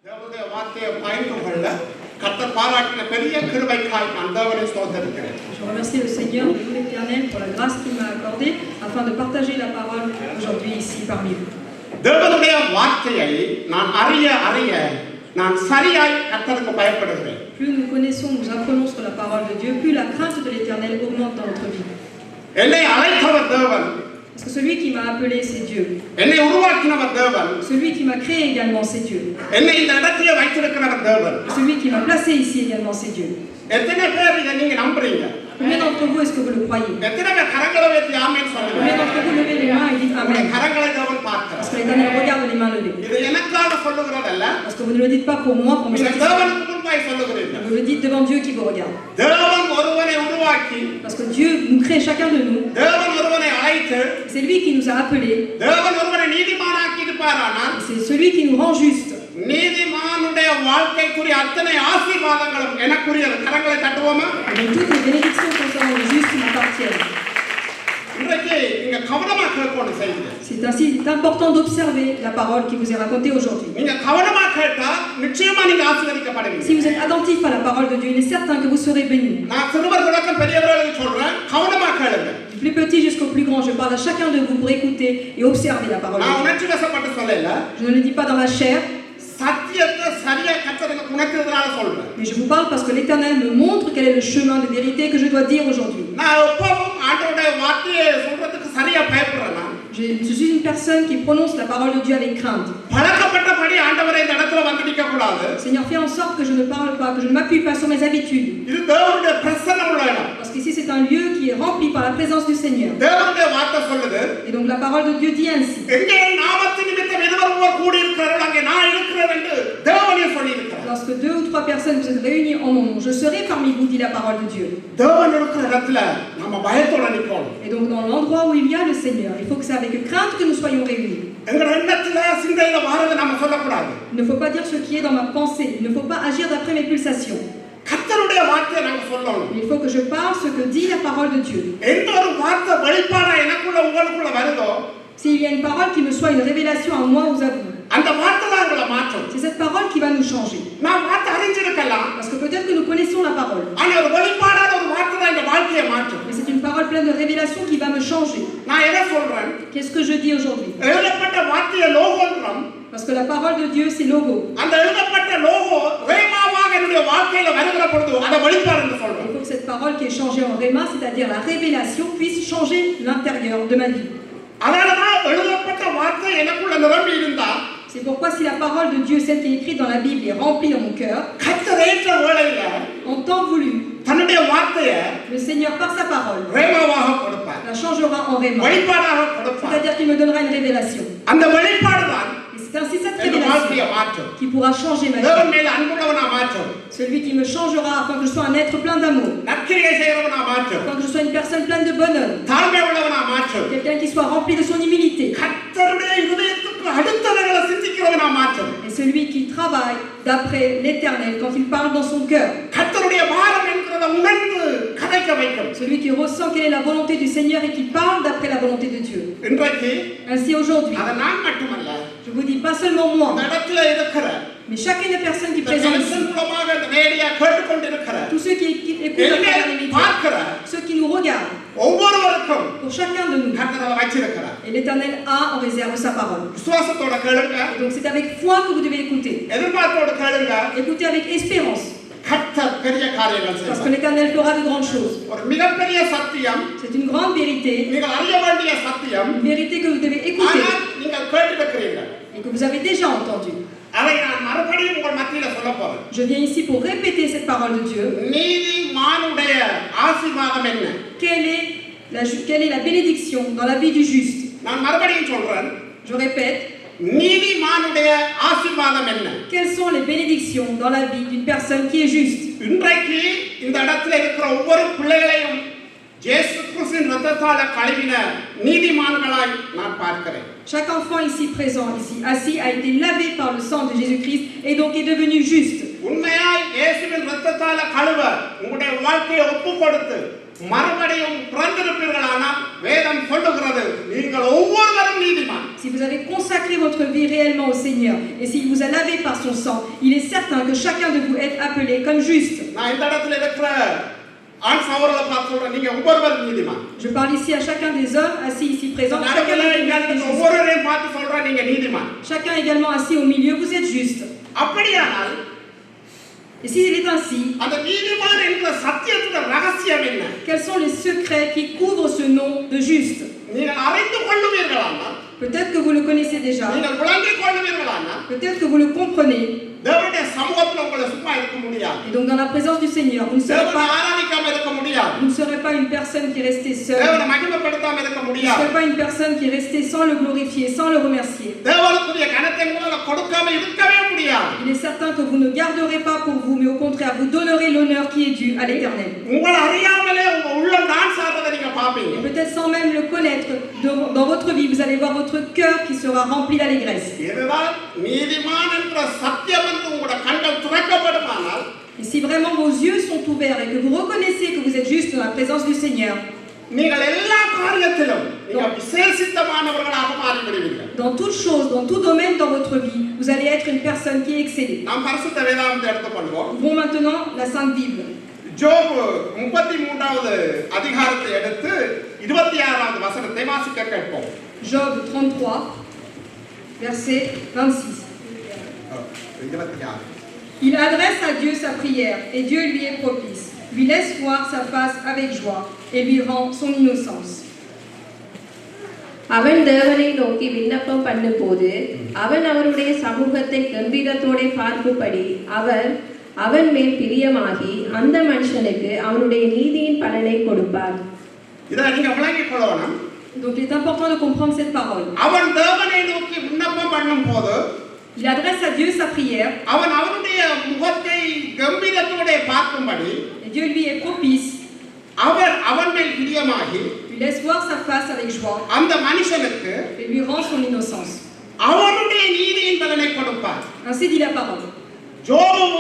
தேவனுடைய வார்த்தையை பயந்து கொள்ள கர்த்தர் பாராட்டின பெரிய கிருபைக்காய் நான் தேவனை ஸ்தோத்திரிக்கிறேன். Je remercie le Seigneur, le Dieu éternel, pour la grâce qu'il m'a accordée afin de partager la parole aujourd'hui ici parmi vous. தேவனுடைய வார்த்தையை நான் அறிய நான் சரியாய் கர்த்தருக்கு பயப்படுகிறேன். Plus nous connaissons, nous apprenons sur la parole de Dieu, plus la crainte de l'éternel augmente dans notre vie. என்னை அழைத்தவர் தேவன். Parce que celui qui m'a appelé, c'est Dieu. என்னை உருவாக்கினவர் தேவன். Celui qui m'a créé également, c'est Dieu. என்னை இந்த இடத்திலே வைத்திருக்கிறவர் தேவன். Celui qui m'a placé ici également, c'est Dieu. எத்தனை பேர் இதை நீங்க நம்புறீங்க? Combien d'entre vous est-ce que vous le croyez? எத்தனை பேர் கரங்களை வைத்து ஆமென் சொல்லுங்க? Combien d'entre vous levez les mains et dites Amen? கரங்களை தேவன் பார்க்கிறார். Parce que l'éternel regarde les mains levées. இது எனக்காக சொல்லுகிறதல்ல. Parce que vous ne le dites pas pour moi, pour me நீங்க satisfaire. தேவனுக்கு முன்பாய் சொல்லுகிறீர்கள். Vous le dites devant Dieu qui vous regarde. தேவன் ஒருவனை உருவாக்கி, Parce que Dieu nous crée chacun de nous. தேவன் ஒருவனை அழைத்து, C'est lui qui nous a appelés. தேவன் ஒருவனை நீதிமானாக்கி இருப்பாரானால், C'est celui qui nous rend justes. நீதிமானுடைய வாழ்க்கைக்குரிய அத்தனை ஆசீர்வாதங்களும் எனக்குரியது. கரங்களை தட்டுவோமா? Et donc toutes les bénédictions concernant les justes m'appartiennent. இன்றைக்கு நீங்க கவனமா கேட்கணும் செய்யுங்க. C'est ainsi important d'observer la parole qui vous est racontée aujourd'hui. நீங்க கவனமா கேட்டா நிச்சயமா நீங்க ஆசீர்வதிக்கப்படுவீங்க. Si vous êtes attentif à la parole de Dieu, il est certain que vous serez bénis. நான் சிறுவர் தொடக்கம் பெரியவர்களுக்கு சொல்றேன், கவனமா கேளுங்க. Du plus petit jusqu'au plus grand, je parle à chacun de vous pour écouter et observer la parole de நான் Dieu. உணர்ச்சி வசப்பட்டு சொல்லல. Je ne le dis pas dans la chair, சத்தியத்தை சரியா கர்த்தருக்கு உணர்த்துறதுனால சொல்றேன். mais je vous parle parce que l'Éternel me montre quel est le chemin de vérité que je dois dire aujourd'hui. நான் எப்பவும் ஆண்டவருடைய வார்த்தையை சொல்றதுக்கு சரியா பயப்படுறேன். Je suis une personne qui prononce la parole de Dieu avec crainte. பழக்கப்பட்டபடி ஆண்டவரே இந்த இடத்துல வந்து நிக்க கூடாது. Seigneur, fais en sorte que je ne parle pas, que je ne m'appuie pas sur mes habitudes. இது தேவனுடைய பிரசன்னம் உள்ள இடம். Parce qu'ici c'est un lieu qui est rempli par la présence du Seigneur. தேவனுடைய வார்த்தை சொல்லுது. Et donc la parole de Dieu dit ainsi. எங்கே நாமத்தின் நிமித்தம் இருவர் கூடி இருக்கிறார்கள் அங்கே நான் இருக்கிறேன் என்று தேவனே சொல்லியிருக்கிறார். Lorsque 2 ou 3 personnes vous êtes réunies en mon nom, je serai parmi vous, dit la parole de Dieu. தேவன் இருக்கிற இடத்துல நம்ம பயத்தோட நிக்கணும். Et donc dans l'endroit où il y a le Seigneur, il faut que c'est avec crainte que nous soyons réunis. எங்க எண்ணத்துல சிந்தையில வாரத நாம சொல்லக்கூடாது. Il ne faut pas dire ce qui est dans ma pensée, il ne faut pas agir d'après mes pulsations. கர்த்தருடைய வார்த்தையை நாம சொல்லணும். Il faut que je parle ce que dit la parole de Dieu. எந்த ஒரு வார்த்தை வெளிப்பாடா எனக்குள்ள உங்களுக்குள்ள வருதோ, S'il y a une parole qui me soit une révélation à moi ou à vous, அந்த வார்த்தை தான் உங்களை மாற்றும். c'est cette parole qui va nous changer. நான் வார்த்தை அறிஞ்சிருக்கலாம். Parce que peut-être que nous connaissons la parole, ஆனா ஒரு வெளிப்பாடான ஒரு வார்த்தை தான் இந்த வாழ்க்கையை மாற்றும். mais c'est une parole pleine de révélation qui va me changer. நான் என்ன சொல்றேன்? Qu'est-ce que je dis aujourd'hui? எழுதப்பட்ட வார்த்தையை லோகோன்றோம். Parce que la parole de Dieu, c'est logo. அந்த எழுதப்பட்ட லோகோ ரேமாவாக என்னுடைய வாழ்க்கையில வருகிற பொழுது அதை வெளிப்பாடு என்று சொல்றோம். Il faut que cette parole qui est changée en réma, c'est-à-dire la révélation, puisse changer l'intérieur de ma vie. அதனாலதான் எழுதப்பட்ட வார்த்தை எனக்குள்ள நிரம்பி இருந்தா, C'est pourquoi si la parole de Dieu, celle qui est écrite dans la Bible, est remplie dans mon cœur, கர்த்தர் ஏற்ற வேளையில en temps voulu, தன்னுடைய வார்த்தையை le Seigneur, par sa parole, ரேமாவாக கொடுப்பார். la changera en réma. வெளிப்பாடாக கொடுப்பார். C'est-à-dire qu'il me donnera une révélation. அந்த வெளிப்பாடு தான் Et c'est ainsi cette என் வாழ்க்கையை révélation மாற்றும். qui pourra changer ma vie. தேவன் மேல அன்புள்ளவனா மாற்றும். Celui qui me changera afin que je sois un être plein d'amour, நற்கிரியை செய்கிறவனா மாற்றும். afin que je sois une personne pleine de bonheur, தாழ்மை உள்ளவனா மாற்றும். quelqu'un qui soit rempli de son humilité. கர்த்தருடைய இதயத்துக்கு அடுத்தவர்களை சிந்திக்கிறவனா மாற்றும். Et celui qui travaille d'après l'Éternel quand il parle dans son cœur. கர்த்தருடைய பாரம் என்கிறத உணர்ந்து கதைக்க வைக்கும். Celui qui ressent quelle est la volonté du Seigneur et qui parle d'après la volonté de Dieu. இன்றைக்கு Ainsi aujourd'hui, அதை நான் மட்டுமல்ல, je vous dis pas seulement moi, இந்த இடத்துல இருக்கிற mais chacune des personnes qui இந்த présentent டெலிவிஷன் ici, மூலமாக இந்த ரேடியோ கேட்டுக்கொண்டிருக்கிற tous ceux qui écoutent à travers les médias, பார்க்கிற ceux qui nous regardent, ஒவ்வொருவருக்கும் pour chacun de nous. கர்த்தர் வச்சிருக்கிறார். Et l'Éternel a en réserve sa parole. விசுவாசத்தோட கேளுங்க. Et donc c'est avec foi que vous devez écouter. எதிர்பார்ப்போட கேளுங்க. Écoutez avec espérance, கர்த்தர் பெரிய காரியங்கள் parce que செய்வார். l'Éternel fera de grandes choses. ஒரு மிகப்பெரிய சத்தியம், C'est une grande vérité, நீங்கள் அறிய வேண்டிய சத்தியம், une vérité que vous devez écouter ஆனால் நீங்கள் கேட்டிருக்கிறீர்கள். et que vous avez déjà entendu. அதை நான் மறுபடியும் உங்கள் மத்தியில சொல்ல போறேன். Je viens ici pour répéter cette parole de Dieu. நீதிமானுடைய ஆசீர்வாதம் என்ன? Quelle est la bénédiction dans la vie du juste? நான் மறுபடியும் சொல்றேன். Je répète, நீதிமானுடைய ஆசீர்வாதம் என்ன? quelles sont les bénédictions dans la vie d'une personne qui est juste? இன்றைக்கு இந்த இடத்துல இருக்கிற ஒவ்வொரு பிள்ளைகளையும் இயேசு கிறிஸ்துவின் இரத்தத்தால் கழுவின நீதிமான்களாய் நான் பார்க்கிறேன். Chaque enfant ici présent, ici assis, a été lavé par le sang de Jésus-Christ et donc est devenu juste. உண்மையாய் இயேசுவின் இரத்தத்தால் கழுவ உங்களுடைய வாழ்க்கையை ஒப்புக் கொடுத்து மறுபடியும் பிறந்திருப்பீர்களானால் வேதம் சொல்லுகிறது நீங்கள் ஒவ்வொருவரும் நீதிமான். Si vous vous avez consacré votre vie réellement au Seigneur, et s'il vous a lavé par son sang, il est certain que chacun de vous est appelé comme juste. நான் இந்த இடத்துல இருக்கிற ஆண் சகோதரர்களை பார்த்து சொல்றேன், நீங்க ஒவ்வொருவரும் நீதிமான். Je parle ici à chacun des hommes assis ici présents. நான் இடத்துல இங்க இருக்கிற ஒவ்வொருவரையும் பார்த்து சொல்றேன், நீங்க நீதிமான். Chacun également assis au milieu, vous êtes juste. அப்படியானால் Et s'il est ainsi, அந்த நீதிமான் என்ற சத்தியத்தின் ரகசியம் என்ன? quels sont les secrets qui couvrent ce nom de juste? நீங்கள் அறிந்து கொள்ளுவீர்களானால், Peut-être que vous le connaissez déjà, நீங்கள் விளங்கிக் கொள்ளுவீர்களானால், peut-être que vous le comprenez. தேவனுடைய சமூகத்தில் உங்களை சும்மா இருக்க முடியாது. Et donc dans la présence du Seigneur, vous ne serez தேவனை pas, ஆராதிக்காம இருக்க முடியாது. vous ne serez pas une personne qui est restée seule. தேவனை மகிமைப்படுத்தாம இருக்க Vous ne முடியாது. serez pas une personne qui est restée sans le glorifier, sans le remercier. தேவனுக்குரிய கனத்தை உங்களால் கொடுக்காம இருக்கவே முடியாது. Il est certain que vous ne garderez pas pour vous, mais au contraire, vous donnerez l'honneur qui est dû à l'Éternel. உங்களை அறியாமலே உங்க உள்ளம் dance ஆடுறதை நீங்க பாப்பீங்க. Et peut-être sans même le connaître, dans votre vie, vous allez voir votre cœur qui sera rempli d'allégresse. இதுதான் நீதிமான் என்ற சத்தியம் என்று உங்களுடைய கண்கள் திறக்கப்படுமானால், Et si vraiment vos yeux sont ouverts et que vous reconnaissez que vous êtes juste dans la présence du Seigneur, நீங்கள் எல்லா காரியத்திலும் நீங்க விசேஷித்தமானவர்களாக மாறிவிடுவீர்கள். dans toute chose, dans tout domaine dans votre vie, vous allez être une personne qui est excellée. நாம் பரிசுத்த வேதாகமத்தை எடுத்துக்கொள்வோம். Ouvrons maintenant la Sainte Bible. ஜோப் 33வது அதிகாரத்தை எடுத்து 26வது வசனத்தை வாசிக்க கேட்போம். Job 33, verset 26. 26. Il adresse à Dieu sa prière et Dieu lui est propice, lui laisse voir sa face avec joie et lui rend son innocence. அவன் தேவனை நோக்கி விண்ணப்பம் பண்ணும்போது அவன் அவருடைய சமூகத்தை கம்பீரத்தோட பார்க்கும்படி அவர் அவன் மேல் பிரியமாகி அந்த மனுஷனுக்கு அவனுடைய நீதியின் பலனை கொடுப்பார். இதை நீங்க விளங்கிக் கொள்ளணும். Donc il est important de comprendre cette parole. அவன் தேவனை நோக்கி விண்ணப்பம் பண்ணும்போது Il adresse à Dieu sa prière அவன் அவருடைய முகத்தை கம்பீரத்தோட பார்க்கும்படி et Dieu lui est propice, அவர் அவன் மேல் பிரியமாகி lui laisse voir sa face avec joie அந்த மனுஷனுக்கு et lui rend son innocence. அவனுடைய நீதியின் பலனை கொடுப்பார். Ainsi dit la parole. ஜோபு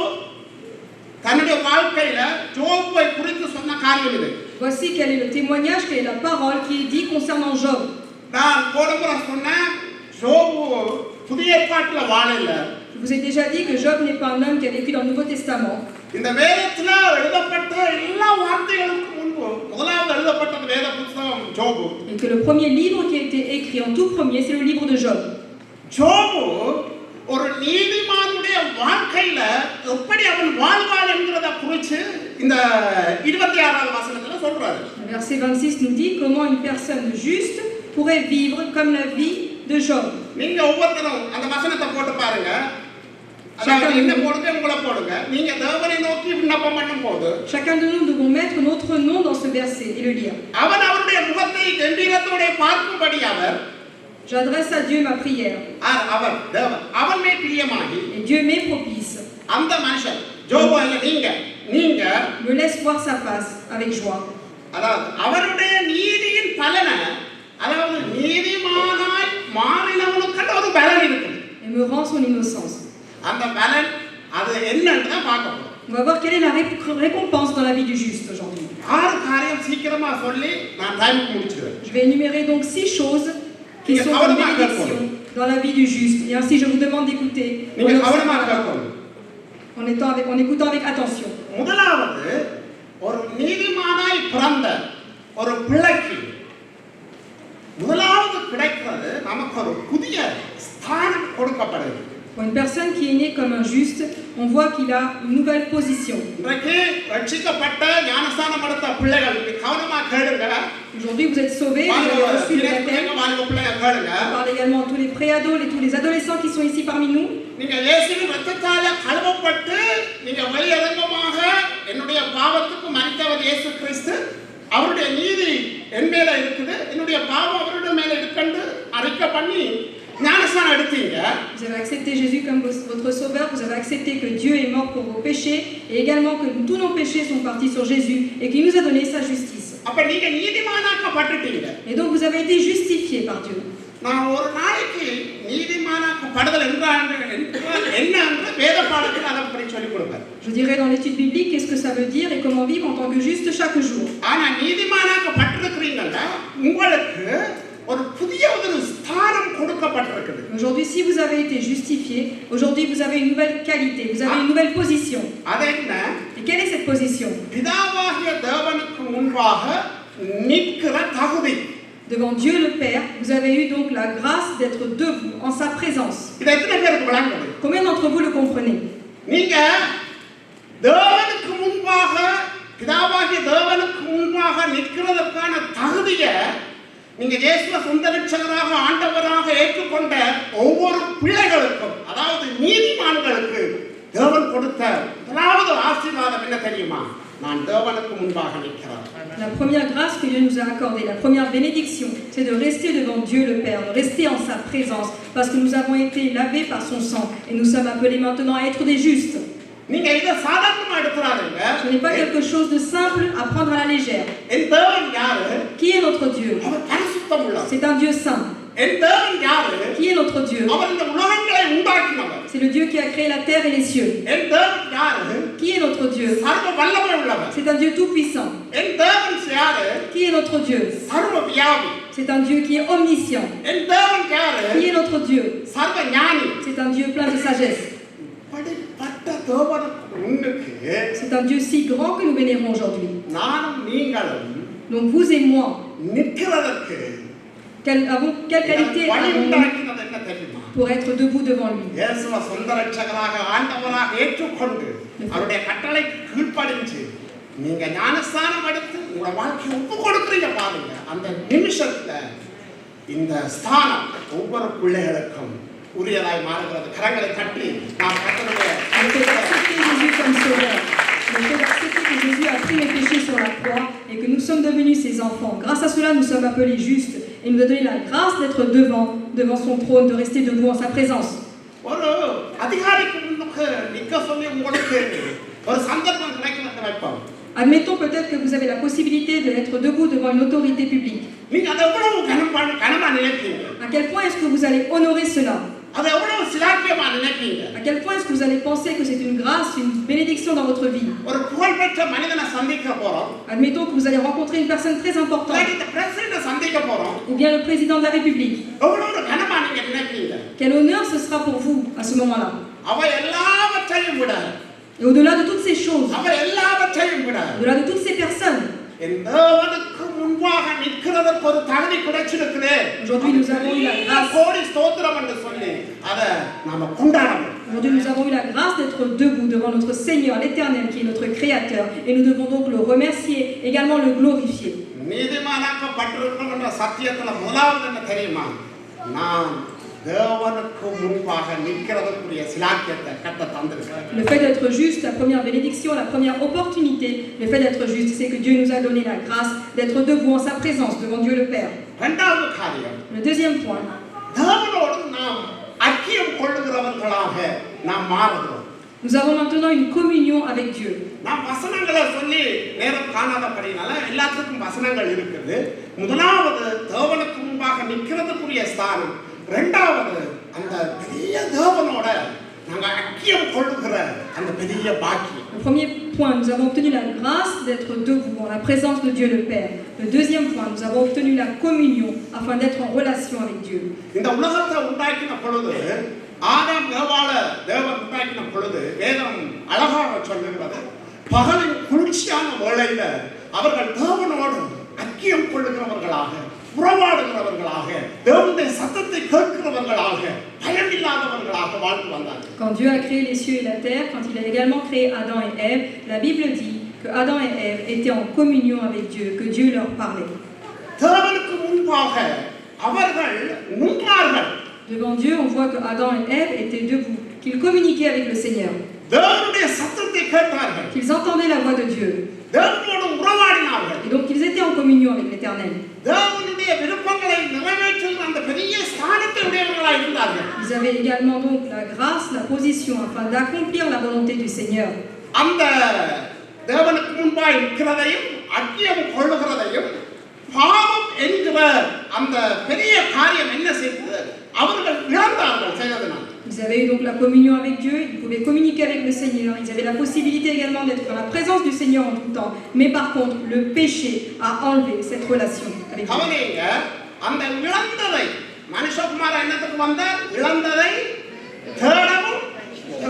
தன்னுடைய வாழ்க்கையில ஜோபை குறித்து சொன்ன காரியம் இது. Voici quel est le témoignage, quelle est la parole qui est dit concernant Job. நான் போடுற சொன்ன ஜோபு புதிய ஏற்பாட்டுல வாழல. Je vous ai déjà dit que Job n'est pas un homme qui a vécu dans le Nouveau Testament. இந்த வேதத்துல எழுதப்பட்ட எல்லா வார்த்தைகளுக்கும் முன்பு முதலாவது எழுதப்பட்ட வேத புத்தகம் ஜோபு. Et que le premier livre qui a été écrit en tout premier, c'est le livre de Job. ஜோபு ஒரு நீதிமானுடைய வாழ்க்கையில எப்படி அவன் வாழ்வான் என்கிறத குறித்து இந்த 26வது வசனத்துல சொல்றாரு. Le verset 26 nous dit comment une personne juste pourrait vivre comme la vie de Job. நீங்க ஒவ்வொருத்தரும் அந்த வசனத்தை போட்டு பாருங்க. அதாவது என்ன போடுங்க உங்களை போடுங்க. நீங்க தேவனை நோக்கி விண்ணப்பம் பண்ணும்போது Chacun de nous devons mettre notre nom dans ce verset et le lire. அவன் அவருடைய முகத்தை கம்பீரத்தோட பார்க்கும்படி அவர் J'adresse à Dieu ma prière அவர் தேவன் அவன் மேல் பிரியமாகி et Dieu m'est propice. அந்த மனுஷன் ஜோபு அல்ல நீங்க Me laisse voir sa face avec joie. அதாவது அவருடைய நீதியின் பலனை, அதாவது நீதிமானாய் மாறினவனுக்கு ஒரு பலன் இருக்குது. Et me rend son innocence. அந்த பலன் அது என்னன்னு தான் பார்க்க போறோம். On va voir quelle est la récompense dans la vie du juste aujourd'hui. 6 காரியம் சீக்கிரமா சொல்லி நான் டைம் முடிச்சிடுறேன். Je vais énumérer donc 6 choses qui sont une bénédiction dans la vie du juste. Et ainsi je vous demande d'écouter நீங்க கவனமா கேட்கணும். en écoutant avec attention. முதலாவது ஒரு நீதிமானாய் பிறந்த ஒரு பிள்ளைக்கு முதலாவது கிடைக்கிறது நமக்கு ஒரு புதிய ஸ்தானம் கொடுக்கப்படுது. Pour une personne qui est née comme un juste, on voit qu'il a une nouvelle position. இன்றைக்கு ரட்சிக்கப்பட்ட ஞானஸ்தானம் எடுத்த பிள்ளைகள் கவனமா கேளுங்க. Aujourd'hui, vous êtes sauvés, vous avez reçu le baptême. On parle également à tous les préados et tous les adolescents qui sont ici parmi nous. நீங்க இயேசுவின் இரத்தத்தால கழுவப்பட்டு நீங்க வெளியரங்கமாக என்னுடைய பாவத்துக்கு மரித்தவர் இயேசு கிறிஸ்து, அவருடைய நீதி என் மேல இருக்குது, என்னுடைய பாவம் அவருடைய மேல இருக்குன்னு அறிக்கை பண்ணி ஞானஸ்தானம் எடுத்தீங்க. Vous avez accepté Jésus comme votre sauveur, vous avez accepté que Dieu est mort pour vos péchés et également que tous nos péchés sont partis sur Jésus et qu'il nous a donné sa justice. அப்ப நீங்க நீதிமானாக்கப்பட்டுட்டீங்க. Et donc vous avez été justifiés par Dieu. நான் ஒரு நாளைக்கு நீதிமானாக்கப்படுதல் என்ன என்று வேத பாடத்தில் அதை பற்றி சொல்லிக் கொடுப்பேன். Je dirais dans l'étude biblique qu'est-ce que ça veut dire et comment vivre en tant que juste chaque jour. ஆனா நீதிமானாக்கப்பட்டிருக்கிறீங்கல்ல, உங்களுக்கு ஒரு புதிய ஒரு ஸ்தானம் கொடுக்க கொடுக்கப்பட்டிருக்குது. Aujourd'hui, si vous avez été justifié, aujourd'hui vous avez une nouvelle qualité, vous avez une nouvelle position. அது என்ன? Et quelle est cette position? பிதாவாகிய தேவனுக்கு முன்பாக நிற்கிற தகுதி. Devant Dieu le Père, vous avez eu donc la grâce d'être debout en sa présence. இது எத்தனை பேருக்கு விளங்குது? Combien d'entre vous le comprenez? நீங்க தேவனுக்கு முன்பாக பிதாவாகிய தேவனுக்கு முன்பாக நிற்கிறதற்கான தகுதியை நீங்க இயேசுவை சொந்த ரட்சகராக ஆண்டவராக ஏற்றுக்கொண்ட ஒவ்வொரு பிள்ளைகளுக்கும், அதாவது நீதிமான்களுக்கு தேவன் கொடுத்த முதலாவது ஆசீர்வாதம் என்ன தெரியுமா? நான் தேவனுக்கு முன்பாக நிற்கிறேன். La première grâce que Dieu nous a accordée, la première bénédiction, c'est de rester devant Dieu le Père, de rester en sa présence, parce que nous avons été lavés par son sang et nous sommes appelés maintenant à être des justes. நீங்க இத சாதாரணமா எடுத்துறாதீங்க. Ce n'est pas quelque chose de simple à prendre à la légère. என் தேவன் யாரு? Qui est notre Dieu? அவர் பரிசுத்தம் உள்ளவர். C'est un Dieu saint. என் தேவன் யாரு? Qui est notre Dieu? அவர் இந்த உலகங்களை உண்டாக்கினவர். C'est le Dieu qui a créé la terre et les cieux. என் தேவன் யாரு? Qui est notre Dieu? சர்வ வல்லமை உள்ளவர். C'est un Dieu tout-puissant. என் தேவன் யாரு? Qui est notre Dieu? சர்வ வியாபி. C'est un Dieu qui est omniscient. என் தேவன் யாரு? Qui est notre Dieu? சர்வ ஞானி. C'est un Dieu plein de sagesse. படிப்பட்ட தேவனுக்கு முன்னுக்கு C'est un Dieu si grand que nous vénérons aujourd'hui. நானும் நீங்களும் Donc vous et moi, நிற்கிறதற்கு quelle qualité வழி avons-nous உண்டாக்கினது என்ன தெரியுமா? pour être debout devant lui? இயேசுவை சொந்த ரட்சகராக ஆண்டவராக ஏற்றுக்கொண்டு அவருடைய கட்டளை கீழ்ப்படிஞ்சு நீங்க ஞானஸ்தானம் எடுத்து உங்களோட வாழ்க்கையை ஒப்பு கொடுக்குறீங்க பாருங்க. அந்த நிமிஷத்துல இந்த ஸ்தானம் ஒவ்வொரு பிள்ளைகளுக்கும் உரியதாய் மாறுகிறது. கரங்களை தட்டி நாம் கர்த்தருடைய Le fait d'accepter Jésus comme sauveur, le fait d'accepter que Jésus a pris les péchés sur la croix et que nous sommes devenus ses enfants. Grâce à cela, nous sommes appelés justes et il nous a donné la grâce d'être devant son trône, de rester debout en sa présence. ஒரு அதிகாரிக்கு முன்னுக்கு நிற்க சொல்லி உங்களுக்கு ஒரு சந்தர்ப்பம் கிடைக்கிறது வைப்போம். Admettons peut-être que vous avez la possibilité d'être debout devant une autorité publique. நீங்க அதை எவ்வளவு கனமா நினைப்பீங்க? À quel point est-ce que vous allez honorer cela? அதை எவ்வளவு சிலாக்கியமா நினைப்பீங்க? À quel point est-ce que vous allez penser que c'est une grâce, une bénédiction dans votre vie? ஒரு புகழ்பெற்ற மனிதனை சந்திக்க போறோம். Admettons que vous allez rencontrer une personne très importante, இந்த president சந்திக்க போறோம். ou bien le président de la République. எவ்வளவு கனமா நீங்க நினைப்பீங்க? Quel honneur ce sera pour vous à ce moment-là? அவ எல்லாவற்றையும் விட, Et au-delà de toutes ces choses, அவ எல்லாவற்றையும் விட au-delà de toutes ces personnes, என் தேவனுக்கு முன்பாக நிற்கிறதற்கு ஒரு தகுதி கிடைச்சிருக்குது. Aujourd'hui, nous avons eu la grâce. கோடி ஸ்தோத்திரம் என்று சொல்லி அதை நாம கொண்டாடணும். aujourd'hui nous avons eu la grâce d'être debout devant notre Seigneur, l'Éternel, qui est notre Créateur, et nous devons donc le remercier, également le glorifier. நீதிமானாக்கப்பட்டிருக்கிறோம் என்ற சத்தியத்துல முதலாவது என்ன தெரியுமா? நான் தேவனுக்கு முன்பாக நிற்கிறதற்குரிய சிலாக்கியத்தை கட்ட தந்திருக்கிறேன். Le fait d'être juste, la première bénédiction, la première opportunité, le fait d'être juste, c'est que Dieu nous a donné la grâce d'être debout en sa présence devant Dieu le Père. இரண்டாவது காரியம், Le deuxième point, தேவனோடு நாம் ஐக்கியம் கொள்ளுகிறவர்களாக நாம் மாறுகிறோம். nous avons maintenant une communion avec Dieu. நாம் வசனங்களை சொல்லி நேரம் காணாதபடினால எல்லாத்துக்கும் வசனங்கள் இருக்குது. முதலாவது தேவனுக்கு முன்பாக நிற்கிறதுக்குரிய ஸ்தானம், இரண்டாவது அந்த பெரிய தேவனோட நாங்க ஐக்கியம் கொள்ளுகிற அந்த பெரிய பாக்கியம். Le premier point, nous avons obtenu la grâce d'être debout en la présence de Dieu le Père. Le deuxième point, nous avons obtenu la communion afin d'être en relation avec Dieu. இந்த உலகத்தை உண்டாக்கின பொழுது, ஆதாம் ஏவாள தேவன் உண்டாக்கின பொழுது வேதம் அழகாக சொல்லுகிறது, பகலின் குளிர்ச்சியான வேளையில அவர்கள் தேவனோடு ஐக்கியம் கொள்ளுகிறவர்களாக, உறவாடுகிறவர்களாக, தேவனுடைய சத்தத்தை கேட்கிறவர்களாக, பயமில்லாதவர்களாக வாழ்ந்து வந்தார்கள். Quand Dieu a créé les cieux et la terre, quand il a également créé Adam et Ève, la Bible dit que Adam et Ève étaient en communion avec Dieu, que Dieu leur parlait. தேவனுக்கு முன்பாக அவர்கள் நின்றார்கள். Devant Dieu, on voit que Adam et Ève étaient debout, qu'ils communiquaient avec le Seigneur, தேவனுடைய சத்தத்தை கேட்டார்கள். qu'ils entendaient la voix de Dieu, தேவனோடு உறவாடினார்கள். et donc ils étaient en communion avec l'Éternel. தேவனுடைய விருப்பங்களை நிறைவேற்றுகிற அந்த பெரிய ஸ்தானத்தை உடையவர்களாக இருந்தார்கள். Ils avaient également donc la grâce, la position afin d'accomplir la volonté du Seigneur. அந்த தேவனுக்கு முன்பாய் நிற்கிறதையும் ஐக்கியம் கொள்ளுகிறதையும் பாவம் என்கிற அந்த பெரிய காரியம் என்ன செய்தது? அவர்கள் இழந்தார்கள் செய்ததனால். Ils avaient eu donc la communion avec Dieu, ils pouvaient communiquer avec le Seigneur, ils avaient la possibilité également d'être dans la présence du Seigneur en tout temps. Mais par contre, le péché a enlevé cette relation avec Dieu. கவனிங்க, அந்த இழந்ததை மனுஷகுமாரன் என்னத்துக்கு வந்தார்? இழந்ததை தேடவும்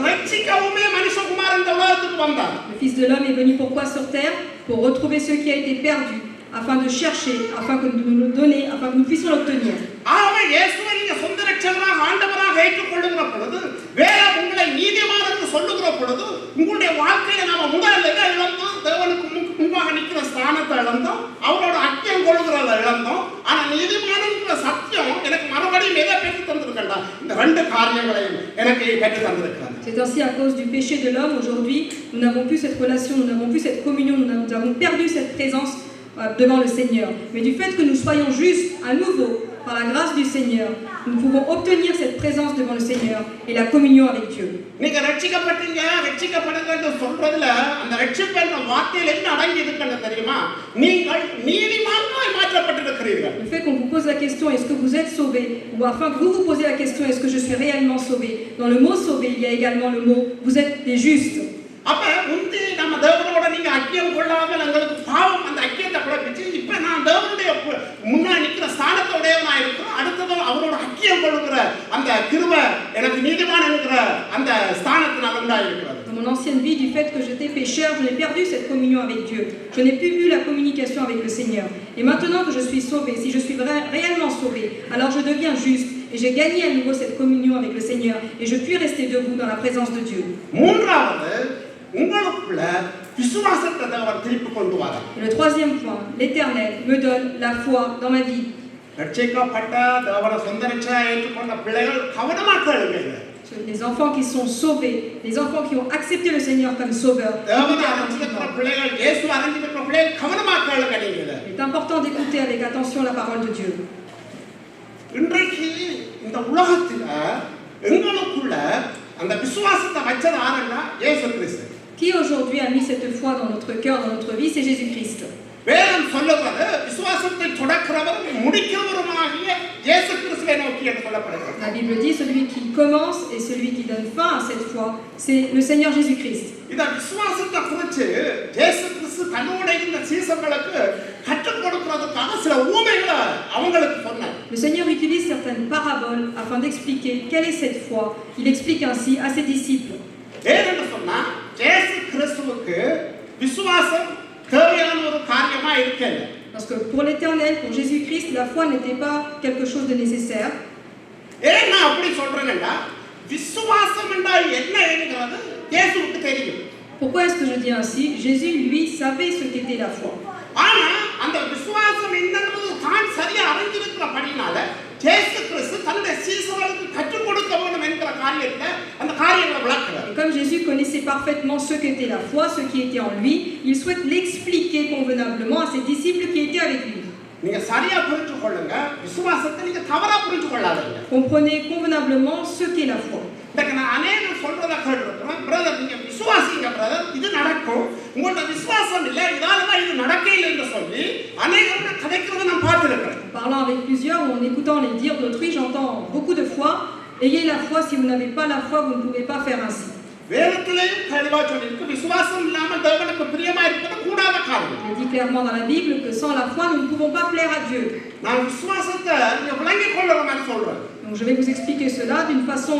ரட்சிக்கவுமே மனுஷகுமாரன் இந்த உலகத்துக்கு வந்தார். Le Fils de l'homme est venu pourquoi sur terre? Pour retrouver ce qui a été perdu, afin de chercher, afin que nous nous donner, afin que nous puissions l'obtenir. ஆகவே இயேசுவை நீங்க சொந்த ரட்சகராக ஆண்டவராக ஏற்றுக்கொள்ளுகிற பொழுது, வேதம் உங்களை நீதிமான் என்று சொல்லுகிற பொழுது, உங்களுடைய வாழ்க்கையில நாம முதல்ல எதை இழந்தோம்? தேவனுக்கு முன்பாக நிற்கிற ஸ்தானத்தை இழந்தோம், அவரோட ஐக்கியம் கொள்கிறத இழந்தோம். ஆனா நீதிமான்ங்கிற சத்தியம் எனக்கு மறுபடியும் எதை பெற்று தந்திருக்கா? இந்த ரெண்டு காரியங்களையும் எனக்கு பெற்று தந்திருக்கிறார். C'est ainsi à cause du péché de l'homme aujourd'hui, nous n'avons plus cette relation, nous n'avons plus cette communion, nous avons perdu cette présence devant le Seigneur. Mais du fait que nous soyons justes à nouveau par la grâce du Seigneur, nous pouvons obtenir cette présence devant le Seigneur et la communion avec Dieu. நீங்க ரட்சிக்கப்பட்டீங்க, ரட்சிக்கப்படுங்கன்னு சொல்றதுல அந்த ரட்சிப்புன்ற வார்த்தையில என்ன அடங்கி இருக்குன்னு தெரியுமா? நீங்கள் நீதிமான்களாய் மாற்றப்பட்டிருக்கிறீர்கள். Le fait qu'on vous pose la question est-ce que vous êtes sauvé, ou afin que vous vous posez la question est-ce que je suis réellement sauvé, dans le mot sauvé il y a également le mot vous êtes des justes. அப்ப முந்தி நம்ம தேவனோட நீங்க ஐக்கியம் கொள்ளாமல் எங்களுக்கு பாவம் அந்த ஐக்கியத்தை குழப்பிச்சு, இப்ப நான் தேவனுடைய முன்னாடி நிற்கிற ஸ்தானத்தோடையவனா இருக்கிறோம். அடுத்தது அவரோட ஐக்கியம் கொள்ளுகிற அந்த கிருபை எனக்கு நீதிமான் என்கிற அந்த ஸ்தானத்தை நான் உண்டாயிருக்கிறது. Dans mon ancienne vie, du fait que j'étais pécheur, je n'ai perdu cette communion avec Dieu. Je n'ai plus eu la communication avec le Seigneur. Et maintenant que je suis sauvé, si je suis réellement sauvé, alors je deviens juste et j'ai gagné à nouveau cette communion avec le Seigneur et je puis rester debout dans la présence de Dieu. மூன்றாவது, உங்களுக்குள்ள விசுவாசத்தை தேவன் திருப்பி கொண்டு வரார். Et le troisième point, l'Éternel me donne la foi dans ma vie. ரட்சிக்கப்பட்ட தேவனை சொந்த ரட்சகராக ஏற்றுக்கொண்ட பிள்ளைகள் கவனமா கேளுங்க. Les enfants qui sont sauvés, les enfants qui ont accepté le Seigneur comme sauveur. தேவனை அறிந்திருக்கிற பிள்ளைகள், இயேசு அறிந்திருக்கிற பிள்ளைகள் கவனமா கேளுங்க நீங்க. Il est important d'écouter avec attention la parole de Dieu. இன்றைக்கு இந்த உலகத்துல எங்களுக்குள்ள அந்த விசுவாசத்தை வச்சது யாருன்னா இயேசு கிறிஸ்து. Qui aujourd'hui a mis cette foi dans notre cœur, dans notre vie, c'est Jésus-Christ. வேதம் சொல்லுவது விசுவாசத்தை தொடக்கிறவரும் முடிக்கிறவருமாகிய இயேசு கிறிஸ்துவை நோக்கி என்று சொல்லப்படுகிறது. La Bible dit celui qui commence et celui qui donne fin à cette foi, c'est le Seigneur Jésus-Christ. இந்த விசுவாசத்தை குறித்து இயேசு கிறிஸ்து தன்னோட இருந்த சீசர்களுக்கு கற்றுக் கொடுக்கிறதுக்காக சில உவமைகளை அவங்களுக்கு சொன்னார். Le Seigneur utilise certaines paraboles afin d'expliquer quelle est cette foi. Il explique ainsi à ses disciples. ஏனென்று சொன்னா இயேசு கிறிஸ்துவுக்கு விசுவாசம் தேவையான ஒரு காரியமா இருக்கல. Parce que pour l'Éternel, pour Jésus-Christ, la foi n'était pas quelque chose de nécessaire. ஏன் நான் அப்படி சொல்றேன்னா விசுவாசம் என்றால் என்ன என்கிறது இயேசுவுக்கு தெரியும். Pourquoi est-ce que je dis ainsi? Jésus, lui, savait ce qu'était la foi. ஆனா அந்த விசுவாசம் என்னன்றது தான் சரியா அறிந்திருக்கிறபடினால இயேசு கிறிஸ்து தன்னுடைய சீசர்களுக்கு கற்றுக் கொடுக்க வேண்டும் என்கிற காரியத்தை அந்த காரியங்களை விளக்குறார். Et comme Jésus connaissait parfaitement ce qu'était la foi, ce qui était en lui, il souhaite l'expliquer convenablement à ses disciples qui étaient avec lui. நீங்க சரியா புரிஞ்சுக்கொள்ளுங்க, விசுவாசத்தை நீங்க தவறா புரிஞ்சுக்கொள்ளாதீங்க. Comprenez convenablement ce qu'est la foi. இன்னைக்கு நான் அநேகர் சொல்றத கேட்டிருக்கிறேன், பிரதர் நீங்க விசுவாசிங்க பிரதர், இது நடக்கும், உங்களோட விசுவாசம் இல்லை இதால தான் இது நடக்கல என்று சொல்லி அநேகர் கதைக்கிறத நான் பார்த்திருக்கிறேன். Parlant avec plusieurs ou en écoutant les dires d'autrui, j'entends beaucoup de fois, ayez la foi, si vous n'avez pas la foi, vous ne pouvez pas faire ainsi. வேதத்திலேயும் தெளிவா சொல்லிருக்கு, விசுவாசம் இல்லாமல் தேவனுக்கு பிரியமா இருப்பது கூடாத காரியம். Il dit clairement dans la Bible que sans la foi, nous ne pouvons pas plaire à Dieu. நான் விசுவாசத்தை நீங்க விளங்கிக் கொள்ளுற மாதிரி சொல்றேன். Donc je vais vous expliquer cela d'une façon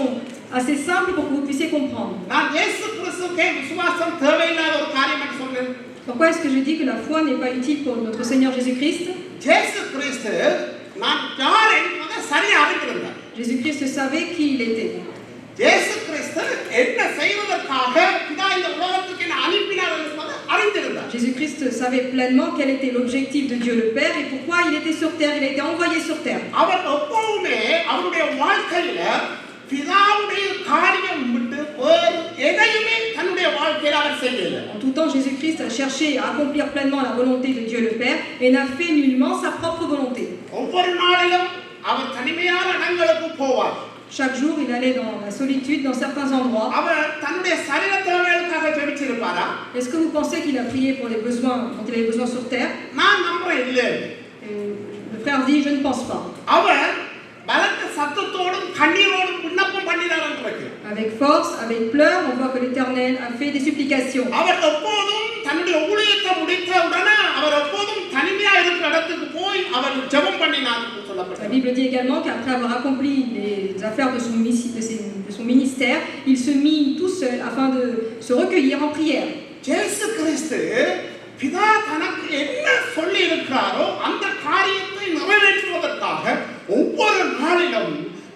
assez simple pour que vous puissiez comprendre. நான் இயேசு கிறிஸ்துவுக்கு விசுவாசம் தேவையில்லாத ஒரு காரியம் என்று சொன்னேன். Pourquoi est-ce que je dis que la foi n'est pas utile pour notre Seigneur Jésus-Christ? இயேசு கிறிஸ்து நான் யார் என்பதை சரியா அறிந்திருந்தார். Jésus-Christ savait qui il était. இயேசு கிறிஸ்து என்ன செய்வதற்காக பிதா இந்த உலகத்துக்கு என்ன அனுப்பினார் என்பதை அறிந்திருந்தார். Jésus-Christ savait pleinement quel était l'objectif de Dieu le Père et pourquoi il était sur terre, il a été envoyé sur terre. அவர் எப்பவுமே அவருடைய வாழ்க்கையில பிதாவுடைய காரியம் விட்டு வேறு எதையுமே தன்னுடைய வாழ்க்கையில அவர் செய்யல. En tout temps, Jésus-Christ a cherché à accomplir pleinement la volonté de Dieu le Père et n'a fait nullement sa propre volonté. ஒவ்வொரு நாளிலும் அவர் தனிமையான இடங்களுக்கு போவார். Chaque jour, il allait dans la solitude, dans certains endroits. அவர் தன்னுடைய சரீர தேவைகளுக்காக ஜெபிச்சிருப்பாரா? Est-ce que vous pensez qu'il a prié pour les besoins dont il avait besoin sur terre? நான் நம்புறேன் இல்லை. Le frère dit, je ne pense pas. அவர் பலத்த சத்தத்தோடும் கண்ணீரோடும் விண்ணப்பம் பண்ணினார் என்று. Avec force, avec pleurs, on voit que l'Éternel a fait des supplications. அவர் எப்போதும் தன்னுடைய ஊழியத்தை முடித்த உடனே அவர் எப்போதும் தனிமையா இருக்கிற இடத்துக்கு போய் அவர் ஜெபம் பண்ணினார் என்று La சொல்லப்பட்டது. Bible dit également qu'après avoir accompli les affaires de son ministère, il se mit tout seul afin de se recueillir en prière. இயேசு கிறிஸ்து பிதா தனக்கு என்ன சொல்லி இருக்கிறாரோ அந்த காரியத்தை நிறைவேற்றுவதற்காக ஒவ்வொரு நாளிலும்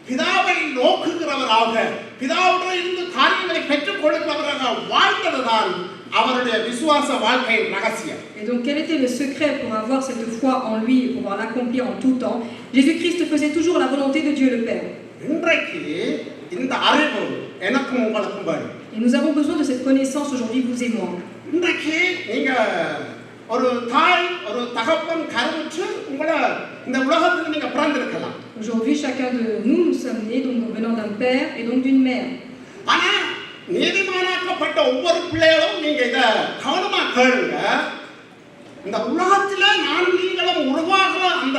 பிதாவை நோக்குகிறவராக பிதாவுடன் இருந்து காரியங்களை பெற்றுக் கொடுக்கிறவராக வாழ்ந்ததுதான் அவருடைய விசுவாச வாழ்க்கையின் ரகசியம். Et donc quel était le secret pour avoir cette foi en lui et pouvoir l'accomplir en tout temps? Jésus-Christ faisait toujours la volonté de Dieu le Père. இன்றைக்கு இந்த அறிவு எனக்கும் உங்களுக்கும் வரும். Et nous avons besoin de cette connaissance aujourd'hui, vous et moi. இன்றைக்கு நீங்க ஒரு தாய் ஒரு தகப்பன் கருவுற்று உங்களை இந்த உலகத்துக்கு நீங்க பிறந்திருக்கலாம். Aujourd'hui, chacun de nous, nous sommes nés donc venant d'un père et donc d'une mère. ஆனா நீதிமானாக்கப்பட்ட ஒவ்வொரு பிள்ளைகளும் நீங்க இத கவனமா கேளுங்க. இந்த உலகத்துல நான் நீங்களும் உருவாகிற அந்த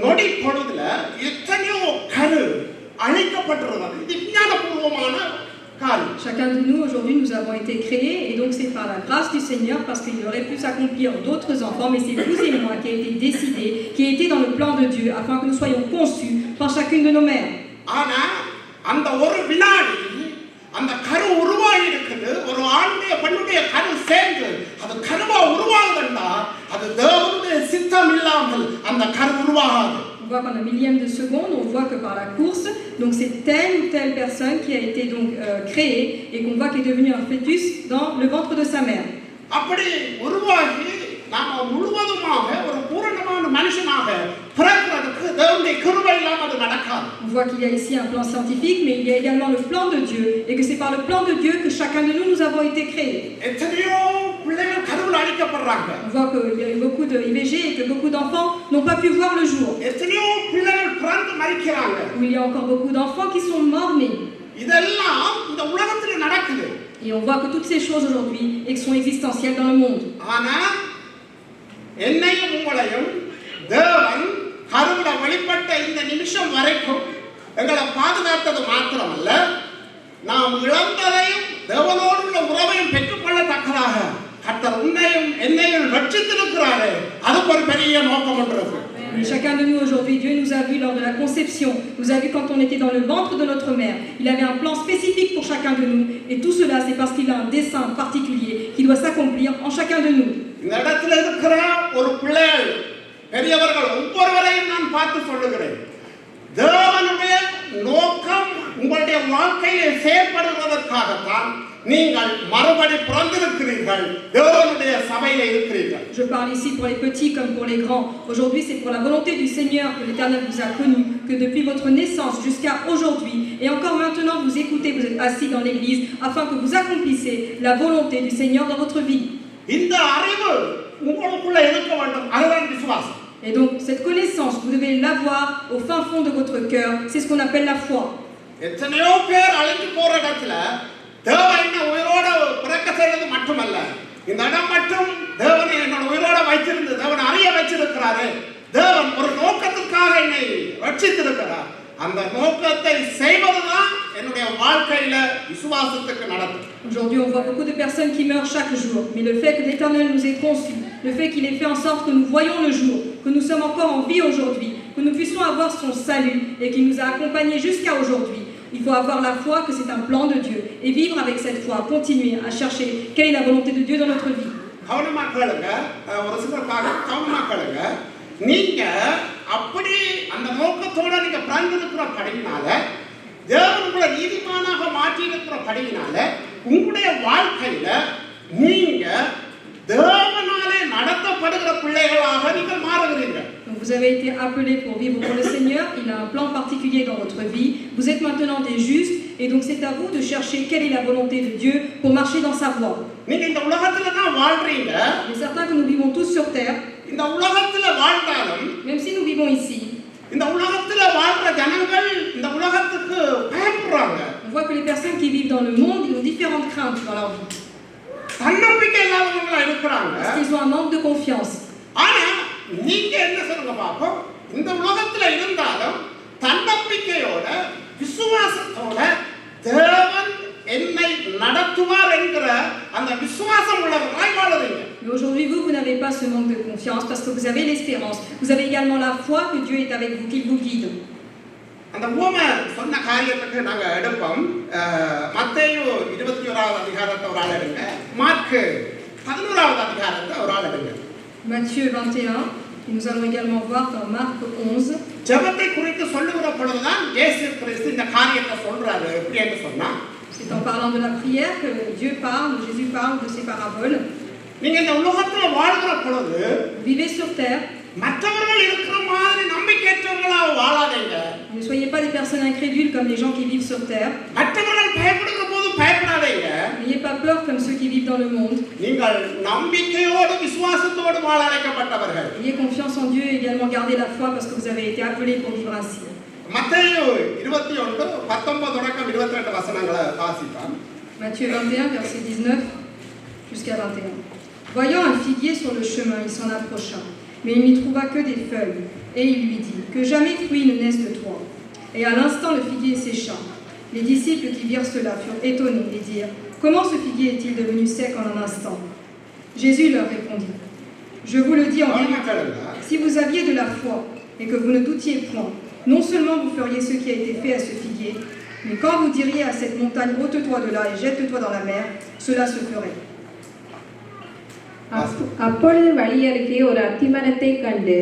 நொடி பொழுதுல எத்தனையோ கரு அழிக்கப்பட்டிருக்கிறது. இது விஞ்ஞானபூர்வமான காரியம். Chacun de nous, aujourd'hui, nous avons été créés et donc c'est par la grâce du Seigneur parce qu'il aurait pu s'accomplir d'autres enfants, mais c'est vous et moi qui a été décidé, qui a été dans le plan de Dieu afin que nous soyons conçus par chacune de nos mères. ஆனா அந்த ஒரு வினாடி அந்த கரு உருவாகி இருக்குது. ஒரு ஆணுடைய பெண்ணுடைய கரு சேர்ந்து அது கருவா உருவாகுதுன்னா அது தேவனுடைய சித்தம் இல்லாமல் அந்த கரு உருவாகாது. On voit qu'en un millième de seconde, on voit que par la course, donc c'est telle ou telle personne qui a été donc créée et qu'on voit qu'elle est devenue un fœtus dans le ventre de sa mère. அப்படி உருவாகி நாம முழுவதுமாக ஒரு பூரணமான மனுஷனாக பிறக்கிறதுக்கு தேவனுடைய கிருபை இல்லாமல் அது நடக்காது. On voit qu'il y a ici un plan scientifique, mais il y a également le plan de Dieu et que c'est par le plan de Dieu que chacun de nous avons été créés. எத்தனையோ பிள்ளைகள் கருவில் அழிக்கப்படுறாங்க. On voit qu'il y a eu beaucoup de IVG et que beaucoup d'enfants n'ont pas pu voir le jour. எத்தனையோ பிள்ளைகள் பிறந்து மரிக்கிறாங்க. Où il y a encore beaucoup d'enfants qui sont morts-nés. இதெல்லாம் இந்த உலகத்துல நடக்குது. Et on voit que toutes ces choses aujourd'hui sont existentielles dans le monde. ஆனா என்னையும் உங்களையும் தேவன் கருவில வெளிப்பட்ட இந்த நிமிஷம் வரைக்கும் எங்களை பாதுகாத்தது மாத்திரமல்ல, நாம் இழந்ததையும் தேவனோடு உள்ள உறவையும் பெற்றுக்கொள்ளத்தக்கதாக கர்த்தர் உன்னையும் என்னையும் ரட்சித்திருக்கிறாரே, அதுக்கு ஒரு பெரிய நோக்கம் ஒன்று இருக்கு. Et chacun de nous aujourd'hui, Dieu nous a vu lors de la conception, nous a vu quand on était dans le ventre de notre mère. Il avait un plan spécifique pour chacun de nous. Et tout cela, c'est parce qu'il a un dessein particulier qui doit s'accomplir en chacun de nous. இந்த இடத்துல இருக்கிற ஒரு பிள்ளைகள் பெரியவர்கள் ஒவ்வொருவரையும் நான் பார்த்து சொல்லுகிறேன். தேவனுடைய நோக்கம் உங்களுடைய வாழ்க்கையை செயல்படுவதற்காகத்தான் நீங்கள் மறுபடி பிறந்திருக்கிறீர்கள், தேவனுடைய சபையிலே இருக்கிறீர்கள். Je parle ici pour les petits comme pour les grands. Aujourd'hui, c'est pour la volonté du Seigneur que l'Éternel vous a connu, que depuis votre naissance jusqu'à aujourd'hui, et encore maintenant vous écoutez, vous êtes assis dans l'église, afin que vous accomplissez la volonté du Seigneur dans votre vie. இந்த அறிவு உங்களுக்குள்ள இருக்க வேண்டும், அதுதான் விசுவாசம். Et donc, cette connaissance, vous devez l'avoir au fin fond de votre cœur. C'est ce qu'on appelle la foi. எத்தனையோ பேர் அழிஞ்சு போற இடத்துல தேவன் என்ன உயிரோட பிறக்க செய்வது மட்டுமல்ல, இந்த இடம் மட்டும் தேவனை என்னோட உயிரோட வைத்திருந்து தேவன் அறிய வச்சிருக்கிறாரு. தேவன் ஒரு நோக்கத்துக்காக என்னை ரட்சித்திருக்கிறார். அந்த நோக்கத்தை செய்வதுதான் என்னுடைய வாழ்க்கையில விசுவாசத்துக்கு நடக்கும். Aujourd'hui, on voit beaucoup de personnes qui meurent chaque jour. Mais le fait que l'Éternel nous ait conçus, le fait qu'il ait fait en sorte que nous voyons le jour, que nous sommes encore en vie aujourd'hui, que nous puissions avoir son salut et qu'il nous a accompagnés jusqu'à aujourd'hui, il faut avoir la foi que c'est un plan de Dieu et vivre avec cette foi, continuer à chercher quelle est la volonté de Dieu dans notre vie. கவனமா கேளுங்க, ஒரு சிலர் கவனமா கேளுங்க. நீங்க அப்படி அந்த நோக்கத்தோட நீங்க பிறந்திருக்கிற படியினால, தேவன் உங்களை நீதிமானாக மாற்றி இருக்கிற படியினால, உங்களுடைய வாழ்க்கையில நீங்க தேவனாலே நடத்தப்படுகிற பிள்ளைகளாக நீங்கள் மாறுகிறீர்கள். Donc vous avez été appelés pour vivre pour le Seigneur, il a un plan particulier dans votre vie, vous êtes maintenant des justes et donc c'est à vous de chercher quelle est la volonté de Dieu pour marcher dans sa voie. நீங்க இந்த உலகத்துல தான் வாழ்றீங்க. Il est certain que nous vivons tous sur terre, இந்த உலகத்துல வாழ்ந்தாலும் même si nous vivons ici. இந்த உலகத்துல வாழ்ற ஜனங்கள் இந்த உலகத்துக்கு பயப்படுறாங்க. On voit que les personnes qui vivent dans le monde, ils ont différentes craintes dans leur vie. தன்னம்பிக்கை இல்லாதவங்களா இருக்கிறாங்க. Parce qu'ils ont un manque de confiance. ஆனா நீங்க என்ன சொல்லுங்க பாப்போம், இந்த உலகத்துல இருந்தாலும் தன்னம்பிக்கையோட விசுவாசத்தோட தேவன் என்னை நடத்த நடத்துவார் என்கிற அந்த விசுவாசம் உள்ளவர்களாய் வாழுறீங்க. Mais aujourd'hui, vous n'avez pas ce manque de confiance parce que vous avez l'espérance. Vous avez également la foi que Dieu est avec vous, qu'il vous guide. அந்த உவமை சொன்ன காரியத்துக்கு நாங்க எடுப்போம். மத்தேயு 21வது அதிகாரத்தை ஒரு ஆள் எடுங்க. மார்க்கு 11வது அதிகாரத்தை ஒரு ஆள் எடுங்க. Matthieu 21, et nous allons également voir dans Marc 11. ஜெபத்தை குறித்து சொல்லுகிற பொழுதுதான் இயேசு கிறிஸ்து இந்த காரியத்தை சொல்றாரு. எப்படி என்று சொன்னா, C'est en parlant de la prière que Dieu parle, Jésus parle de ces paraboles. நீங்க இந்த உலகத்துல வாழ்கிற பொழுது Vivez sur terre, மற்றவர்கள் இருக்கிற மாதிரி நம்பிக்கையற்றவர்களா வாழாதீங்க. ne soyez pas des personnes incrédules comme les gens qui vivent sur terre. மற்றவர்கள் பயப்படுகிற போது பயப்படாதீங்க. N'ayez pas peur comme ceux qui vivent dans le monde. நீங்கள் நம்பிக்கையோடு விசுவாசத்தோடு வாழ அழைக்கப்பட்டவர்கள். Ayez confiance en Dieu et également gardez la foi parce que vous avez été appelés pour vivre ainsi. மத்தேயு 21:19 தொடக்கம் 22 வசனங்களை வாசிப்போம். Matthieu 21, verset 19 jusqu'à 21. Voyant un figuier sur le chemin, il s'en approcha, mais il n'y trouva que des feuilles. Et il lui dit, que jamais fruit ne naisse de toi. Et à l'instant, le figuier sécha. Les disciples qui virent cela furent étonnés et dirent, comment ce figuier est-il devenu sec en un instant? Jésus leur répondit, je vous le dis en vérité, si vous aviez de la foi et que vous ne doutiez point, non seulement vous feriez ce qui a été fait à ce figuier, mais quand vous diriez à cette montagne, ôte-toi de là et jette-toi dans la mer, cela se ferait. அப்பொழுது வழியருகே ஒரு அத்திமரத்தை கண்டு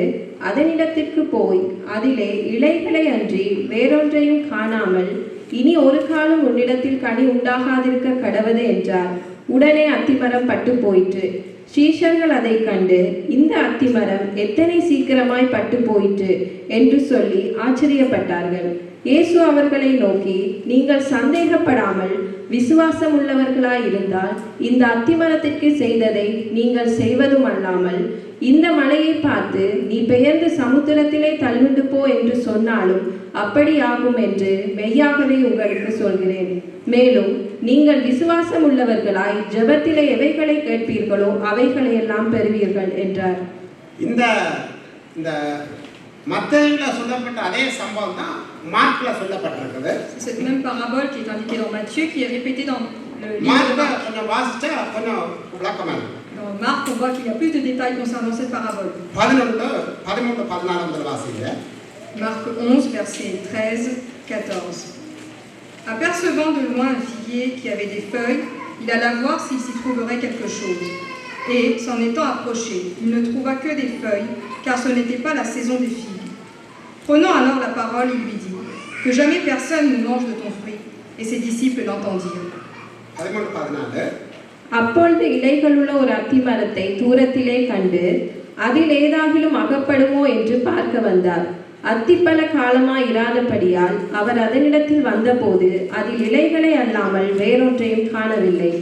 அதனிடத்திற்கு போய் அதிலே இலைகளை அன்றி வேறொன்றையும் காணாமல், இனி ஒரு காலம் உன்னிடத்தில் கனி உண்டாகாதிருக்க கடவது என்றார். உடனே அத்திமரம் பட்டு போயிற்று. சீஷர்கள் அதை கண்டு, இந்த அத்திமரம் எத்தனை சீக்கிரமாய் பட்டு போயிற்று என்று சொல்லி ஆச்சரியப்பட்டார்கள். இயேசு அவர்களை நோக்கி, நீங்கள் சந்தேகப்படாமல் விசுவாசம் உள்ளவர்களாயிருந்தால் இந்த அத்திமரத்திற்கு செய்ததை நீங்கள் செய்வதும் அல்லாமல், இந்த மலையை பார்த்து நீ பெயர்ந்து சமுத்திரத்திலே தள்ளுண்டு போ என்று சொன்னாலும் அப்படி ஆகும் என்று மெய்யாகவே உங்களுக்கு சொல்கிறேன். மேலும் நீங்கள் விசுவாசம் உள்ளவர்களாய் ஜெபத்திலே எவைகளை கேட்பீர்களோ அவைகளை எல்லாம் பெறுவீர்கள் என்றார். இந்த மத்தேயுல சொல்லப்பட்ட அதே சம்பவம் தான் மார்க்ல சொல்லப்பட்டிருக்குது. C'est cette même parabole qui est indiquée dans Matthieu qui est répétée dans le livre de மார்க்ல Marc. கொஞ்சம் வாசிச்சா கொஞ்சம் விளக்கமா இருக்கும். Dans Marc, on voit qu'il y a plus de détails concernant cette parabole. 13-14 வாசிங்க. Marc 11, versets 13-14. Apercevant de loin un figuier qui avait des feuilles, il alla voir s'il s'y trouverait quelque chose. Et, s'en étant approché, il ne trouva que des feuilles, car ce n'était pas la saison des figues. Prenant alors la parole, il lui dit, que jamais personne ne mange de ton fruit. Et ses disciples l'entendirent. 13-14. அப்பொழுது இலைகளுள்ள ஒரு அத்திமரத்தை தூரத்திலே கண்டு அதில் ஏதாகிலும் அகப்படுமோ என்று பார்க்க வந்தார். அத்திப்பழ காலமாய் இராதபடியால் அவர் அதனிடத்தில் வந்தபோது அதில் இலைகளை அல்லாமல் வேறொன்றையும் காணவில்லை.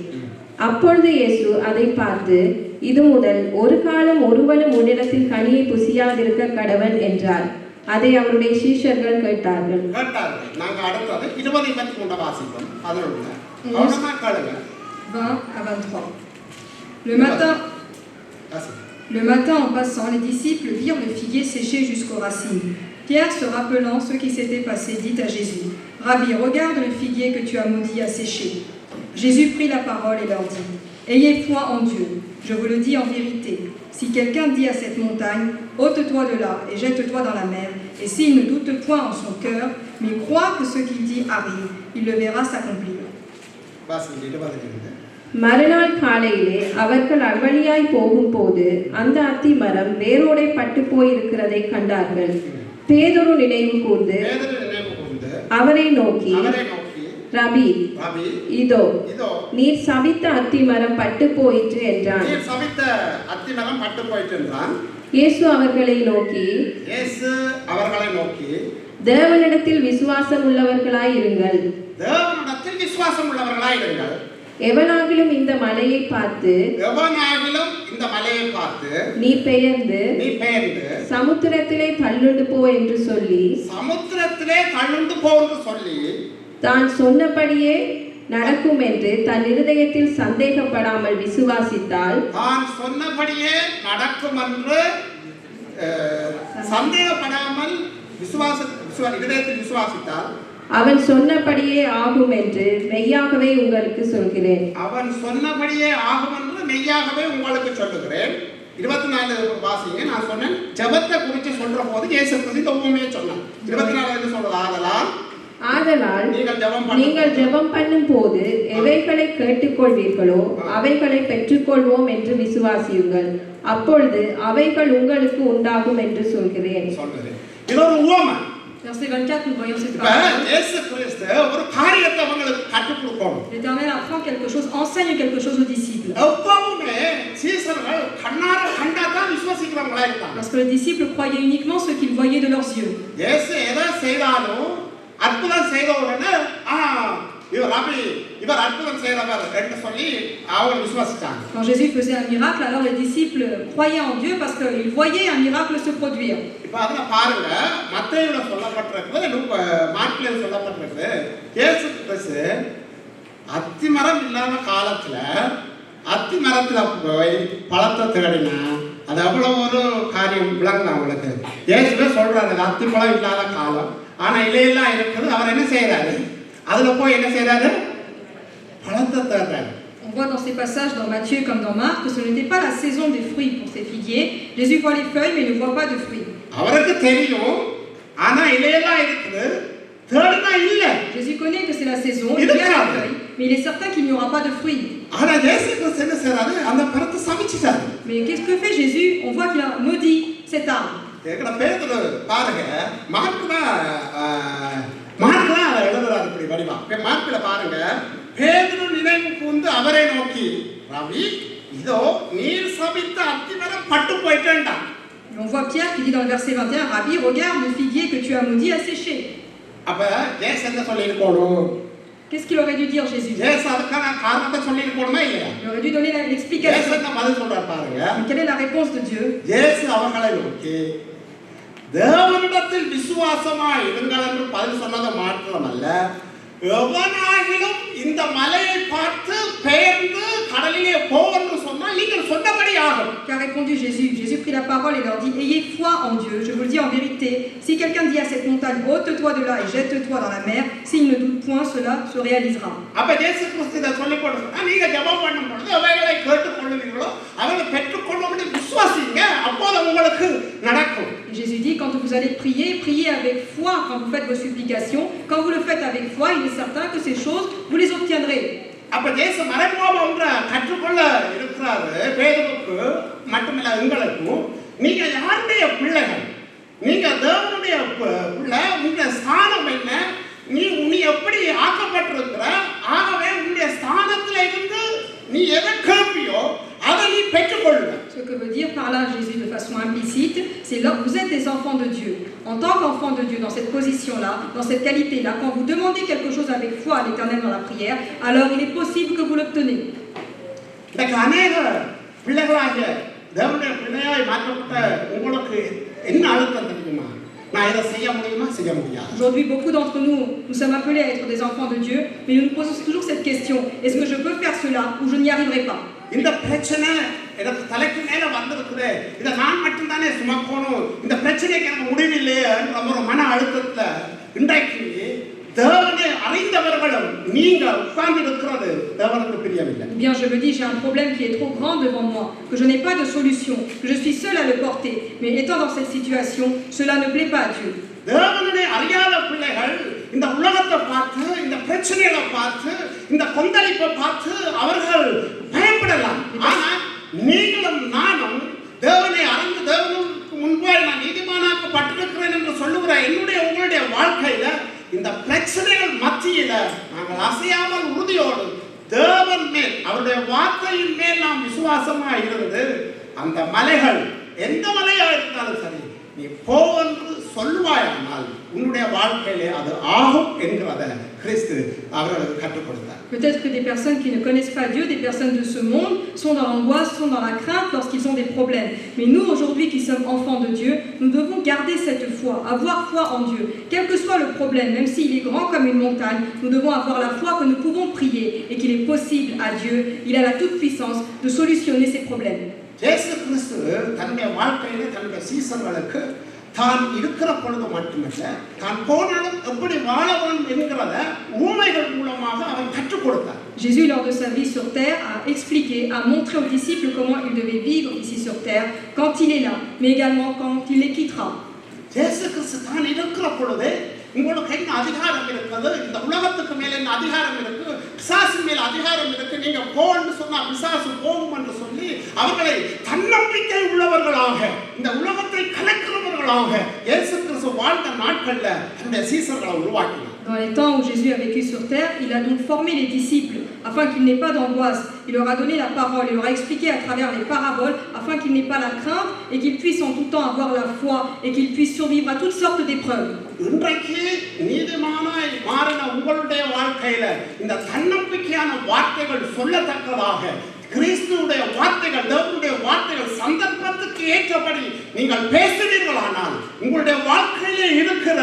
அப்பொழுது இயேசு அதை பார்த்து, இது முதல் ஒரு காலம் ஒருவனும் உன்னிடத்தில் கனியை புசியாதிருக்க கடவன் என்றார். அதை அவருடைய சீஷர்கள் கேட்டார்கள். நாங்க அடுத்தது 20-23 வாசிப்போம். 11. கவனமா கேளுங்க. 20-23. Le matin, en passant, les disciples virent le figuier séché jusqu'aux racines. Pierre, se rappelant ce qui s'était passé, dit à Jésus, Rabbi, regarde le figuier que tu as maudit à sécher. Jésus prit la parole et leur dit, ayez foi en Dieu. Je vous le dis en vérité, si quelqu'un dit à cette montagne, ôte-toi de là et jette-toi dans la mer, et s'il ne doute point en son cœur, mais croit que ce qu'il dit arrive, il le verra s'accomplir. மறுநாள் காலையிலே அவர்கள் அவ்வழியாய் போகும்போது அந்த அத்திமரம் வேரோடே பட்டு போயிருக்கிறதை கண்டார்கள். பேதுரு நினைவு கூர்ந்து அவரை நோக்கி, ரபி, இதோ நீர் சபித்த அத்திமரம் பட்டு போயிற்று என்றான். இயேசு அவர்களை நோக்கி தேவனிடத்தில் விசுவாசம் உள்ளவர்களாய் இருங்கள். எவனாகிலும் இந்த மலையை பார்த்து நீ பெயர்ந்து சமுத்திரத்திலே தள்ளுண்டு போ என்று சொல்லி தான் சொன்னபடியே நடக்கும் என்று தன் இருதயத்தில் சந்தேகப்படாமல் விசுவாசித்தால் அவன் சொன்னபடியே ஆகும் என்று மெய்யாகவே உங்களுக்கு சொல்கிறேன். அவன் சொன்னபடியே ஆகும் என்று மெய்யாகவே உங்களுக்கு சொல்லுகிறேன். 24 வாசிங்க. நான் சொன்னேன் ஜெபத்தை குறித்து சொல்ற போது இயேசு கிறிஸ்து இந்த உவமையை சொன்னார். 24 என்ன சொல்றது? ஆதலால் நீங்கள் ஜெபம் பண்ணும் போது எவைகளை கேட்டுக்கொள்வீர்களோ அவைகளை பெற்றுக்கொள்வோம் என்று விசுவாசியுங்கள். அப்பொழுது அவைகள் உங்களுக்கு உண்டாகும் என்று சொல்கிறேன். இது ஒரு உவமை. Verset 24, nous voyons cette parole. L'Éternel apprend quelque chose, enseigne quelque chose aux disciples. Parce que les disciples croyaient uniquement ce qu'ils voyaient de leurs yeux. Quand Jésus faisait un miracle, alors les disciples croyaient en Dieu parce qu'ils voyaient un miracle se produire. அது அவ்வளவு ஒரு காரியம் விளங்கலாம் உங்களுக்கு. இயேசுவே சொல்றாரு அத்திப்பழம் இல்லாத காலம், ஆனா இலையெல்லாம் இருக்குது. அவர் என்ன செய்யறாரு? அதுல போய் என்ன செய்யறாரு? பழத்தை தர்றாரு. On voit dans ces passages, dans Matthieu comme dans Marc, que ce n'était pas la saison des fruits pour ces figuiers. Jésus voit les feuilles, mais il ne voit pas de fruits. அவருக்கு தெரியும், ஆனா இலையெல்லாம் இருக்குது. தேடுனா இல்ல. Jésus connaît que c'est la saison, il y a les feuilles, mais il est certain qu'il n'y aura pas de fruits. ஆனா இயேசு கிறிஸ்து என்ன செய்றாரு? அந்த பழத்தை சபிச்சிட்டாரு. Mais qu'est-ce que fait Jésus? On voit qu'il a maudit cet arbre. ஏகட பேதுரு பாருங்க, மார்க்னா எழுதுறாரு இப்படி வடிவா. மார்க்ல பாருங்க, பேதுரு நினைவு கூர்ந்து அவரை நோக்கி, ரவி இதோ நீர் சபித்த அத்திமரம் பட்டு போயிட்டேன்டா. On voit Pierre qui dit dans le verset 21, Rabbi, regarde le figuier que tu as maudit a séché. அப்ப இயேசு என்ன சொல்லிருக்கணும்? Qu'est-ce qu'il aurait dû dire Jésus? இயேசு அதுக்கான காரணத்தை சொல்லிருக்கணுமா இல்லையா? Il aurait dû donner l'explication. இயேசு என்ன பதில் சொல்றாரு பாருங்க. Quelle est la réponse de Dieu? இயேசு அவர்களை நோக்கி, தேவனிடத்தில் விசுவாசமாய் இருங்கள் என்று பதில் சொன்னது மாத்திரமல்ல, எவனாகிலும் இந்த மலையை பார்த்து பெயர்ந்து கடலிலே போ என்று சொன்னால் நீங்கள் சொன்னபடி ஆகும். Qu'a répondu Jésus? Jésus prit la parole et leur dit, ayez foi en Dieu. Je vous le dis en vérité, si quelqu'un dit à cette montagne, ôte-toi de là et jette-toi dans la mer, s'il ne doute point, cela se réalisera. அப்ப இயேசு கிறிஸ்து இதை சொல்லிக் கொடுத்தார். நீங்க ஜெபம் பண்ணும் பொழுது அவைகளை கேட்டுக்கொள்ளுவீர்களோ அவைகளை பெற்றுக்கொள்ளும்படி விசுவாசிங்க, அப்போது உங்களுக்கு நடக்கும். Jésus dit, quand vous allez prier, priez avec foi quand vous faites vos supplications. Quand vous le faites avec foi, il est certain que ces choses, vous les obtiendrez. அப்ப இயேசு மறைமுகமாக ஒன்றை கற்றுக்கொள்ள இருக்கிறாரு பேதுருக்கு மட்டுமில்ல எங்களுக்கும். நீங்க யாருடைய பிள்ளைகள்? நீங்க தேவனுடைய பிள்ளை. உங்க ஸ்தானம் என்ன? நீ எப்படி ஆக்கப்பட்டிருக்கிற? ஆகவே உன்னுடைய ஸ்தானத்தில் இருந்து நீ எதை கேட்பியோ அதை நீ பெற்றுக்கொள்ளுங்க. Ce que veut dire par là Jésus de façon implicite, c'est là vous êtes des enfants de Dieu. En tant qu'enfants de Dieu, dans cette position-là, dans cette qualité-là, quand vous demandez quelque chose avec foi à l'Éternel dans la prière, alors il est possible que vous l'obtenez. இந்த அநேக பிள்ளைகளாகிய தேவனுடைய பிள்ளையாய் மாற்றப்பட்ட உங்களுக்கு என்ன அழுத்தம் தெரியுமா? நான் இதை செய்ய முடியுமா, செய்ய முடியாது? Aujourd'hui, beaucoup d'entre nous, nous sommes appelés à être des enfants de Dieu, mais nous nous posons toujours cette question, est-ce que je peux faire cela ou je n'y arriverai pas? இந்த பிரச்சனை எனக்கு தலைக்கு மேல வந்திருக்குது, இதை நான் மட்டும்தானே சுமக்கணும், இந்த பிரச்சனைக்கு எனக்கு முடிவில்லையே என்ற ஒரு மன அழுத்தத்துல இன்றைக்கு தேவனை அறிந்தவர்களும் நீங்க உட்கார்ந்து இருக்கிறது தேவனுக்கு பிரியமில்லை. Ou bien je me dis, j'ai un problème qui est trop grand devant moi, que je n'ai pas de solution, que je suis seul à le porter, mais étant dans cette situation, cela ne plaît pas à Dieu. தேவனை அறியாத பிள்ளைகள் இந்த உலகத்தை பார்த்து, இந்த பிரச்சனைகளை பார்த்து, இந்த கொந்தளிப்பை பார்த்து அவர்கள் பயப்படலாம். ஆனா நீங்களும் நானும் தேவனை அறிந்து தேவனுக்கு முன்பாய் நான் நீதிமானாக்கப்பட்டிருக்கிறேன் என்று சொல்லுகிற என்னுடைய உங்களுடைய வாழ்க்கையில இந்த பிரச்சனைகள் மத்தியில நாங்கள் அசையாமல் உறுதியோடு தேவன் மேல் அவருடைய வார்த்தையின் மேல் நாம் விசுவாசமா இருந்து அந்த மலைகள் எந்த மலையா இருந்தாலும் சரி நீ போ என்று சொல்லுவாயானால் உன்னுடைய வாழ்க்கையிலே அது ஆகும் என்கிறத கிறிஸ்து அவர்களுக்கு கற்றுக் கொடுத்தார். Peut-être que des personnes qui ne connaissent pas Dieu, des personnes de ce monde, sont dans l'angoisse, sont dans la crainte lorsqu'ils ont des problèmes. Mais nous, aujourd'hui, qui sommes enfants de Dieu, nous devons garder cette foi, avoir foi en Dieu. Quel que soit le problème, même s'il est grand comme une montagne, nous devons avoir la foi que nous pouvons prier et qu'il est possible à Dieu, il a la toute-puissance de solutionner ces problèmes. இயேசு கிறிஸ்து தன்னுடைய வாழ்க்கையிலே தன்னுடைய சீசர்களுக்கு தான் இருக்கிற பொழுது மட்டுமல்ல, தான் போனாலும் எப்படி வாழ வேண்டும் என்கிறத ஊமைகள் மூலமாக அவர் கற்றுக் கொடுத்தார். Jésus, lors de sa vie sur terre, a expliqué, a montré aux disciples comment ils devaient vivre ici sur terre, quand il est là, mais également quand il les quittera. இயேசு கிறிஸ்து தான் இருக்கிற பொழுது உங்களுக்கு என்ன அதிகாரம் இருக்குது, இந்த உலகத்துக்கு மேல என்ன அதிகாரம் இருக்கு, பிசாசு மேல அதிகாரம் இருக்கு, நீங்க போன்னு சொன்னா பிசாசு போகும் என்று சொல்லி அவர்களை தன்னம்பிக்கை உள்ளவர்களாக, இந்த உலகத்தை கலக்கிறவர்களாக இயேசு கிறிஸ்து வாழ்ந்த நாட்கள்ல அந்த சீசர்களை உருவாக்கினார். Dans les temps où Jésus a vécu sur terre, il a donc formé les disciples afin qu'ils n'aient pas d'angoisse. Il leur a donné la parole, il leur a expliqué à travers les paraboles afin qu'ils n'aient pas la crainte et qu'ils puissent en tout temps avoir la foi et qu'ils puissent survivre à toutes sortes d'épreuves. இன்றைக்கு நீதிமானாய் மாறின உங்களுடைய வாழ்க்கையில இந்த தன்னம்பிக்கையான வார்த்தைகள் சொல்லத்தக்கதாக கிறிஸ்துவுடைய வார்த்தைகள், தேவனுடைய வார்த்தைகள் சந்தர்ப்பத்துக்கு ஏற்றபடி நீங்கள் பேசுவீர்களானால் உங்களுடைய வாழ்க்கையிலே இருக்கிற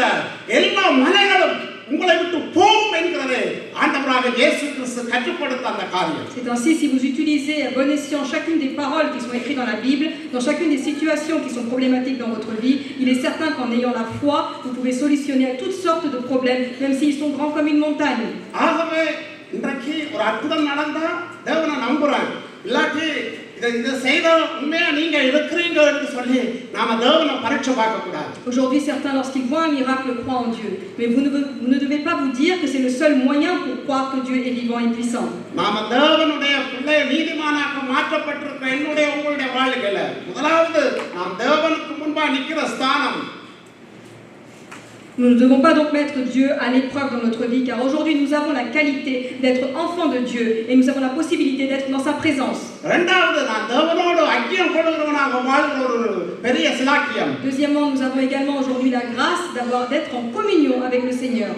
எல்லா மலைகளும் உங்களை விட்டு போகும் என்கிறதே ஆண்டவராக இயேசு கிறிஸ்து கற்றுக் கொடுத்த அந்த காரியம். C'est ainsi, si vous utilisez à bon escient chacune des paroles qui sont écrites dans la Bible, dans chacune des situations qui sont problématiques dans votre vie, il est certain qu'en ayant la foi, vous pouvez solutionner à toutes sortes de problèmes, même s'ils sont grands comme une montagne. ஆகவே இன்றைக்கு ஒரு அற்புதம் நடந்தா தேவனை நம்புறேன், இல்லாட்டி இதை செய்த உண்மையா நீங்க இருக்கிறீங்க என்று சொல்லி நாம தேவனை பரீட்சை பார்க்க கூடாது. Aujourd'hui, certains, lorsqu'ils voient un miracle, croient en Dieu. Mais vous ne devez pas vous dire que c'est le seul moyen pour croire que Dieu est vivant et puissant. நாம தேவனுடைய பிள்ளை நீதிமானாக மாற்றப்பட்டிருக்கிற என்னுடைய உங்களுடைய வாழ்க்கையில முதலாவது நாம் தேவனுக்கு முன்பா நிக்கிற ஸ்தானம். Nous ne devons pas donc mettre Dieu à l'épreuve dans notre vie, car aujourd'hui nous avons la qualité d'être enfants de Dieu et nous avons la possibilité d'être dans sa présence. Deuxièmement, nous avons également aujourd'hui la grâce d'être en communion avec le Seigneur.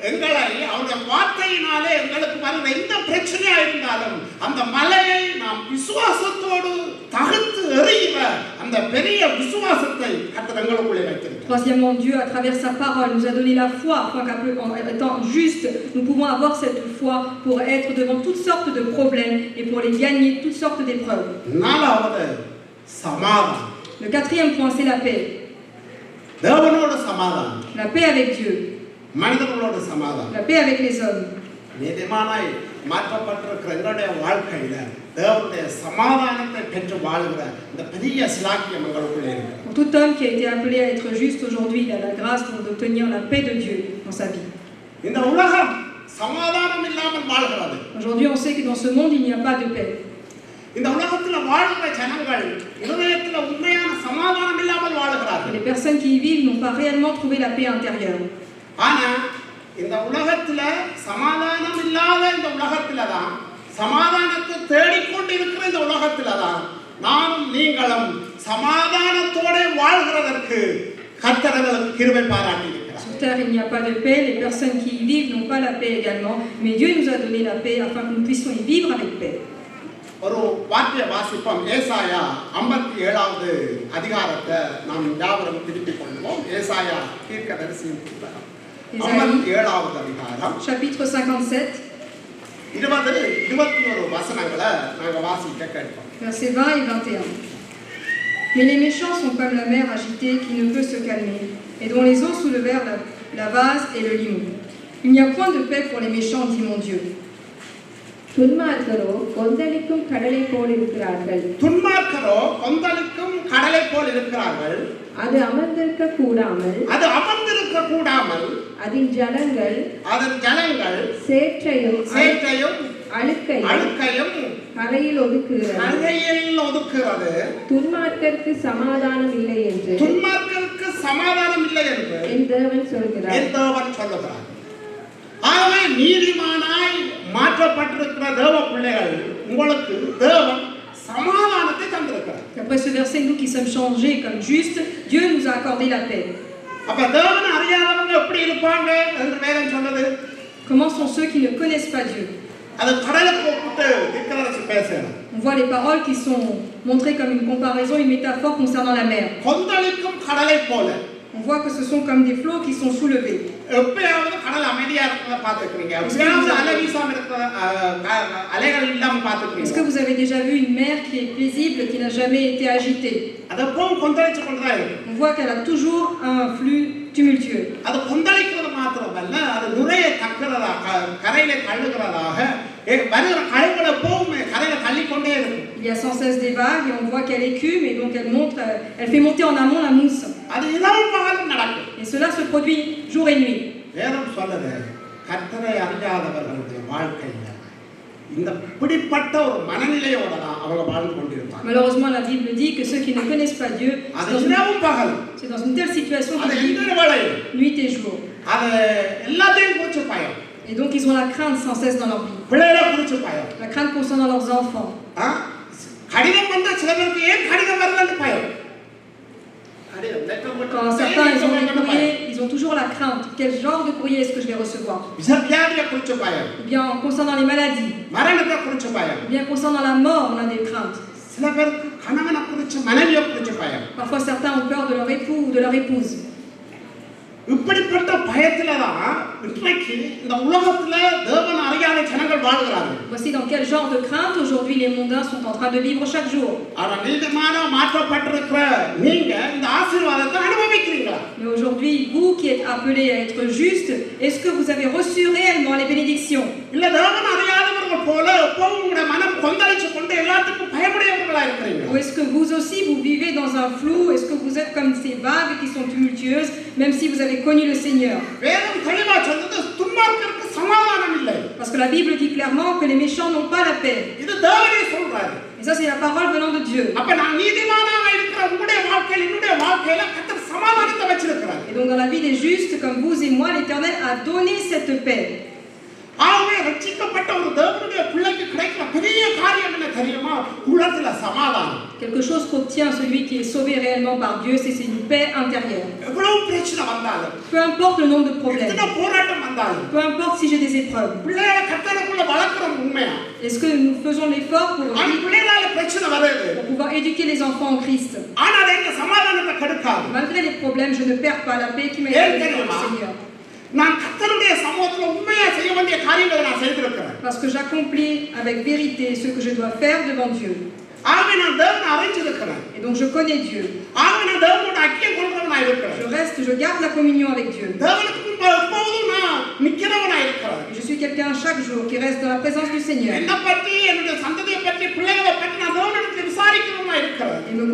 எங்களை அவருடைய வார்த்தையினாலே எங்களுக்கு வருகிற எந்த பிரச்சனையா இருந்தாலும் அந்த மலையை நாம் விசுவாசத்தோடு தகர்த்து எறிகிற அந்த பெரிய விசுவாசத்தை கர்த்தர் எங்களுக்குள்ளே வைத்திருக்கிறார். Troisièmement, Dieu, à travers sa parole, nous a donné la foi afin qu'en étant juste, nous pouvons avoir cette foi pour être devant toutes sortes de problèmes et pour les gagner toutes sortes d'épreuves. நாலாவது சமாதானம். Le quatrième point, c'est la paix. தேவனோடு சமாதானம். La paix avec Dieu. மனிதர்களோடு சமாதானம். La paix avec les hommes. நீதிமானாய் மாற்றப்பட்டிருக்கிற எங்களுடைய வாழ்க்கையில தேவனுடைய சமாதானத்தை பெற்று வாழுகிற இந்த பெரிய சிலாக்கியம் எங்களுக்குள்ளே இருக்கு. Pour tout homme qui a été appelé à être juste aujourd'hui, il a la grâce d'obtenir la paix de Dieu dans sa vie. இந்த உலகம் சமாதானம் இல்லாமல் வாழ்கிறது. Aujourd'hui, on sait que dans ce monde, il n'y a pas de paix. இந்த உலகத்துல வாழ்கிற ஜனங்கள் இதயத்துல உண்மையான சமாதானம் இல்லாமல் வாழ்கிறார்கள். Les personnes qui y vivent n'ont pas réellement trouvé la paix intérieure. ஆனா இந்த உலகத்துல சமாதானம் இல்லாத இந்த உலகத்துல தான், சமாதானத்தை தேடிக்கொண்டு இருக்கிற இந்த உலகத்துல தான் நானும் நீங்களும் சமாதானத்தோட வாழ்கிறதற்கு கர்த்தர் எங்களுக்கு கிருபை பாராட்டி இருக்கிறார். Sur terre, il n'y a pas de paix. Les personnes qui y vivent n'ont pas la paix également. Mais Dieu nous a donné la paix afin que nous puissions y vivre avec paix. ஒரு வாக்கிய வாசிப்போம். ஏசாயா 57வது அதிகாரத்தை நாம் யாவரும் திருப்பிக் கொள்வோம். ஏசாயா தீர்க்கதரிசியின் புத்தகம் 57வது அதிகாரம் chapitre 57 21 வசனங்களை நாங்கள் வாசிக்க கேட்போம். versets 20 et 21. Mais les méchants sont comme la mer agitée qui ne peut se calmer et dont les eaux soulevèrent la vase et le limon. Il n'y a point de paix pour les méchants, dit mon Dieu. துன்மார்க்கரோ கொந்தளிக்கும் கடலை போல் இருக்கிறார்கள். துன்மார்க்கரோ கொந்தளிக்கும் கடலை போல் இருக்கிறார்கள். அது அமர்ந்திருக்க கூடாமல் அதன் ஜலங்கள் சேற்றையும் அழுக்கையும் கரையில் ஒதுக்குகிறது. துன்மார்க்கருக்கு சமாதானம் இல்லை என்று என் தேவன் சொல்கிறார். ஆகவே நீதிமானாய் மாற்றப்பட்டிருக்கிற தேவ பிள்ளைகள் உங்களுக்கு தேவன் சமாதானத்தை தந்திருக்கிறார். Après ce verset, nous qui sommes changés comme justes, Dieu nous a accordé la paix. அப்ப தேவனை அறியாதவங்க எப்படி இருப்பாங்க என்று வேதம் சொன்னது? Comment sont ceux qui ne connaissent pas Dieu? அது கடலுக்கு ஒப்பிட்டு தீர்க்கதரிசி பேசுறார். On voit les paroles qui sont montrées comme une comparaison, une métaphore concernant la mer. கொந்தளிக்கும் கடலை போல On voit que ce sont comme des flots qui sont soulevés. எப்பயாவது கடல் அமைதியா இருக்கிறத பார்த்துக்கிறீங்க? எப்பயாவது அலை வீசாம இருக்கிற அலைகள் இல்லாம Est-ce que பார்த்துக்கிறீங்க? vous avez déjà vu une mer qui est paisible, qui n'a jamais été agitée? அது எப்பவும் கொந்தளிச்சு கொண்டுதான் இருக்கு. On voit qu'elle a toujours un flux tumultueux. அது கொந்தளிக்கிறது மாத்திரமல்ல, அது நுரைய தக்கிறதாக, கரையில தள்ளுகிறதாக, வருகிற கழிவுகளை எப்பவும் கரையில தள்ளிக்கொண்டே இருக்கும். Il y a sans cesse des vagues et on voit qu'elle écume et donc elle fait monter en amont la mousse. அது இரவும் பகலும் நடக்கும். Et cela se produit jour et nuit. வேதம் சொல்லுது, கர்த்தரை அறியாதவர்களுடைய வாழ்க்கையில இந்த இப்படிப்பட்ட ஒரு மனநிலையோட தான் அவங்க வாழ்ந்து கொண்டிருப்பாங்க. Malheureusement, la Bible dit que ceux qui ne connaissent pas Dieu, அது இரவும் பகலும், c'est dans une telle situation அது qu'ils vivent எந்த வேளையும், nuit et jour. அது எல்லாத்தையும் குறிச்சு பயம், Et donc ils ont la crainte sans cesse dans leur vie. பிள்ளைகளை குறிச்சு பயம். La crainte concernant leurs enfants. கடிதம் வந்தா சில பேருக்கு ஏன் கடிதம் வரலன்னு பயம். கடிதம் letter Quand certains ils ont des courriers, ils ont toujours la crainte. Quel genre de courrier est-ce que je vais recevoir? வியாதியை குறிச்சு பயம், Ou bien concernant les maladies, மரணத்தை குறிச்சு பயம். ou bien concernant la mort, on a des craintes. சில பேருக்கு கணவனை குறிச்சு மனைவியை குறிச்சு பயம். Parfois certains ont peur de leur époux ou de leur épouse. இப்படிப்பட்ட பயத்துல தான் இன்றைக்கு இந்த உலகத்துல தேவன் அறியாத ஜனங்கள் வாழ்கிறார்கள். Voici dans quel genre de crainte aujourd'hui les mondains sont en train de vivre chaque jour. ஆனா நீதிமான மாற்றப்பட்டிருக்கிற நீங்க இந்த ஆசீர்வாதத்தை அனுபவிக்கிறீங்களா? Mais aujourd'hui, vous qui êtes appelés à être justes, est-ce que vous avez reçu réellement les bénédictions? இல்ல தேவன் அறியாதவர்கள் போல எப்பவும் உங்களுடைய மனம் கொந்தளிச்சு கொண்டு எல்லாத்துக்கும் பயமுடையவர்களா இருக்கிறீங்க? Ou est-ce que vous aussi vous vivez dans un flou? Est-ce que vous êtes comme ces vagues qui sont tumultueuses, même si vous avez connu le Seigneur? வேதம் தெளிவா சொல்லுது, துன்மார்க்கருக்கு சமாதானம் இல்லை. Parce que la Bible dit clairement que les méchants n'ont pas la paix. இது தேவனே சொல்றாரு. Et ça, c'est la parole venant de Dieu. அப்ப நான் நீதிமானாக இருக்கிற உங்களுடைய வாழ்க்கையில, என்னுடைய வாழ்க்கையில கர்த்தர் சமாதானத்தை வச்சிருக்கிறார். Et donc dans la vie des justes, comme vous et moi, l'Éternel a donné cette paix. ஆகவே ரட்சிக்கப்பட்ட ஒரு தேவனுடைய பிள்ளைக்கு கிடைக்கிற பெரிய காரியம் என்ன தெரியுமா? உள்ளத்துல சமாதானம். Quelque chose qu'obtient celui qui est sauvé réellement par Dieu, c'est une paix intérieure. எவ்வளவு பிரச்சனை வந்தாலும், Peu importe le nombre de problèmes, எத்தனை போராட்டம் வந்தாலும், peu importe si j'ai des épreuves, பிள்ளைகளை கர்த்தருக்குள்ள வளர்க்கிறோம் உண்மையா? est-ce que nous faisons l'effort அந்த பிள்ளைகளால பிரச்சனை வருது, pour pouvoir éduquer les enfants en Christ? ஆனா அது எங்க சமாதானத்தை கெடுக்காது. Malgré les problèmes, je ne perds pas la paix qui m'a été donnée par le Seigneur. நான் கர்த்தருடைய சமூகத்துல உண்மையா செய்ய வேண்டிய காரியங்களை நான் செய்திருக்கிறேன். Parce que j'accomplis avec vérité ce que je dois faire devant Dieu. ஆகவே நான் தேவனை அறிஞ்சிருக்கிறேன். Et donc je connais Dieu. ஆகவே நான் தேவனோட ஐக்கியம் கொள்றவனா இருக்கிறேன். Je reste, je garde la communion avec Dieu. தேவனுக்கு முன்பாக எப்போதும் நான் நிக்கிறவனா இருக்கிறேன். Et je suis quelqu'un chaque jour qui reste dans la présence du Seigneur. என்னை பற்றி, என்னுடைய சந்ததியை பற்றி, பிள்ளைகளை பற்றி நான் தேவனிடத்தில் விசாரிக்கிறவனா இருக்கிறேன். Et me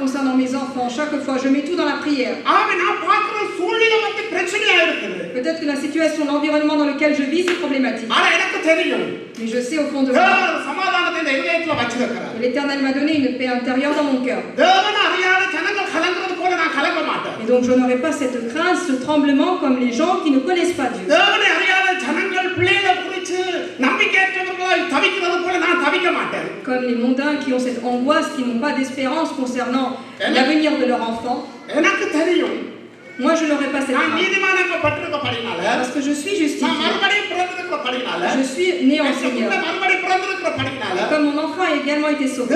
concernant mes enfants, chaque fois, je mets tout dans la prière. ஆகவே நான் பார்க்கிற சூழ்நிலை வந்து பிரச்சனையா இருக்குது. Peut-être que la situation, l'environnement dans lequel je vis, c'est problématique. ஆனா எனக்கு தெரியும், Mais je sais au fond de moi தேவன் சமாதானத்தை இந்த இதயத்துல வச்சிருக்கிறார். que l'Éternel m'a donné une paix intérieure dans mon cœur. தேவன் அறியாத ஜனங்கள் கலங்குறது போல நான் கலங்க மாட்டேன். Et donc je n'aurai pas cette crainte, ce tremblement comme les gens qui ne connaissent pas Dieu. தேவனை அறியாத ஜனங்கள் பிள்ளைகளை குறித்து நம்பிக்கையற்றவர்களாய் தவிக்கிறது போல நான் தவிக்க மாட்டேன். Comme les mondains qui ont cette angoisse, qui n'ont pas d'espérance concernant l'avenir de leur enfant. எனக்கு தெரியும், Moi, je n'aurai pas cette நான் crainte. நீதிமானாக்கப்பட்டிருக்கிறபடினால, Parce que je suis நான் justifié. மறுபடியும் பிறந்திருக்கிறபடினால, Je suis né en Seigneur. மறுபடியும் பிறந்திருக்கிறபடினால, Comme mon enfant a également été sauvé.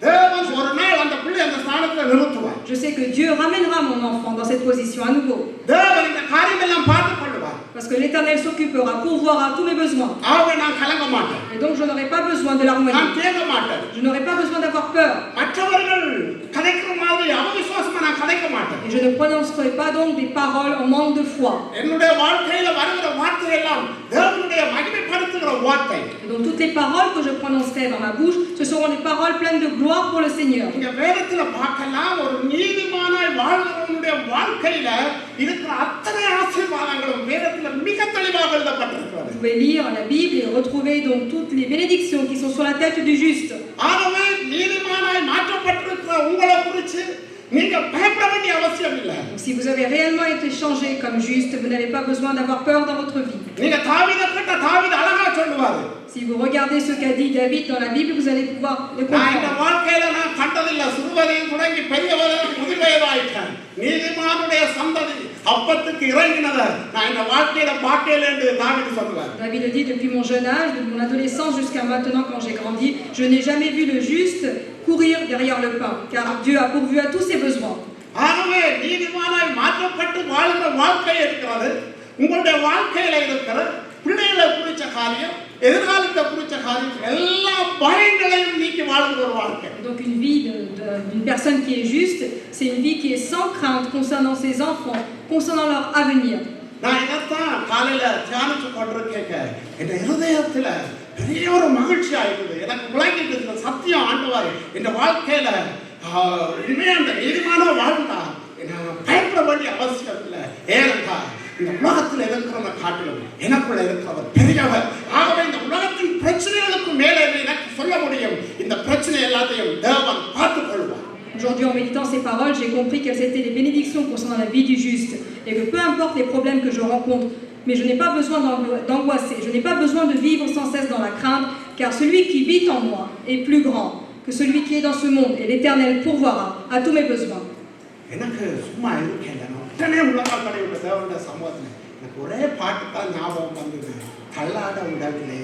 தேவன் ஒரு நாள் அந்த பிள்ளை அந்த ஸ்தானத்துல நிறுத்துவார். Je sais que Dieu ramènera mon enfant dans cette position à nouveau. தேவன் இந்த காரியமெல்லாம் பார்த்துக் கொள்வார். Parce que l'Éternel s'occupera, pourvoira tous mes besoins. ஆகவே நான் கலங்க மாட்டேன். Et donc je n'aurai pas besoin de larmoyer. நான் தேங்க மாட்டேன். Je n'aurai pas besoin d'avoir peur. மற்றவர்கள் கதைக்கிற மாதிரி அவவிசுவாசமா நான் கதைக்க மாட்டேன். Et je ne prononcerai pas donc des paroles en manque de foi. என்னுடைய வாழ்க்கையில வருகிற வார்த்தை எல்லாம் தேவனுடைய மகிமைப்படுத்துகிற வார்த்தை. Et donc toutes les paroles que je prononcerai dans ma bouche, ce seront des paroles pleines de gloire pour le Seigneur. நீங்க வேதத்துல பார்க்கலாம், ஒரு நீதிமானாய் வாழ்கிறவனுடைய வாழ்க்கையில இருக்கிற அத்தனை ஆசீர்வாதங்களும் வேதத்துல மிக தெளிவாக எழுதப்பட்டிருக்கிறது. Vous pouvez lire la Bible et retrouver donc toutes les bénédictions qui sont sur la tête du juste. ஆகவே நீதிமானாய் மாற்றப்பட்டிருக்கிற உங்களை குறித்து நீங்க பயப்பட வேண்டிய அவசியம் இல்லை. Donc, si vous avez réellement été changé comme juste, vous n'avez pas besoin d'avoir peur dans votre vie. நீங்க தாவீதை கேட்ட தாவீது அழகா சொல்லுவாரு. Si vous regardez ce qu'a dit David dans la Bible, vous allez pouvoir le நான் இந்த comprendre. வாழ்க்கையில நான் கண்டதில்லை, சிறுவரையும் தொடங்கி பெரியவரையும் முதிர்வயதாயிட்டேன். நீதிமானுடைய சந்ததி அப்பத்துக்கு இறங்கினத நான் இந்த வாழ்க்கையில பார்க்கல என்று தாவீது சொல்லுவார். David dit depuis mon jeune âge, de mon adolescence jusqu'à maintenant quand j'ai grandi, je n'ai jamais vu le juste courir derrière le pain, car Dieu a pourvu à tous ses besoins. ஆகவே நீதிமானாய் மாற்றப்பட்டு வாழ்கிற வாழ்க்கை இருக்கிறது. உங்களுடைய வாழ்க்கையில இருக்கிற பிள்ளைகளை குறிச்ச காரியம், எதிர்காலத்தை குறிச்ச காரியம், எல்லா பயங்களையும் நீக்கி வாழ்கிற ஒரு வாழ்க்கை. Donc une vie d'une personne qui est juste, c'est une vie qui est sans crainte concernant ses enfants, concernant leur avenir. நான் இதைத்தான் காலையில தியானிச்சு கொண்டிருக்கேன். என் இருதயத்துல பெரிய ஒரு மகிழ்ச்சி ஆயிடுது. எனக்கு விளங்கிட்டு சத்தியம் ஆண்டவர் இந்த வாழ்க்கையில இனிமே அந்த நீதிமான வாழ்ந்தா பயப்பட வேண்டிய அவசியம் இல்லை. ஏனென்றா இந்த உலகத்தில் இருக்கிறவங்க காட்டிலும் எனக்குள்ள இருக்கிறவர் பெரியவர். ஆகவே இந்த உலகத்தின் பிரச்சனைகளுக்கு மேலே எனக்கு சொல்ல முடியும், இந்த பிரச்சனை எல்லாத்தையும் தேவன் பார்த்துக் கொள்வார். Aujourd'hui, en méditant ces paroles, j'ai compris quelles étaient les bénédictions concernant la vie du juste, et que peu importe les problèmes que je rencontre, mais je n'ai pas besoin d'angoisser, je n'ai pas besoin de vivre sans cesse dans la crainte, car celui qui vit en moi est plus grand que celui qui est dans ce monde, et l'Éternel pourvoira à tous mes besoins. எனக்கு சும்மா இருக்கேன், உடனே உலகம் படையுள்ள தேவனுடைய சமூகத்தில் எனக்கு ஒரே பாட்டு தான் ஞாபகம் வந்தது. தள்ளாட உடவிலே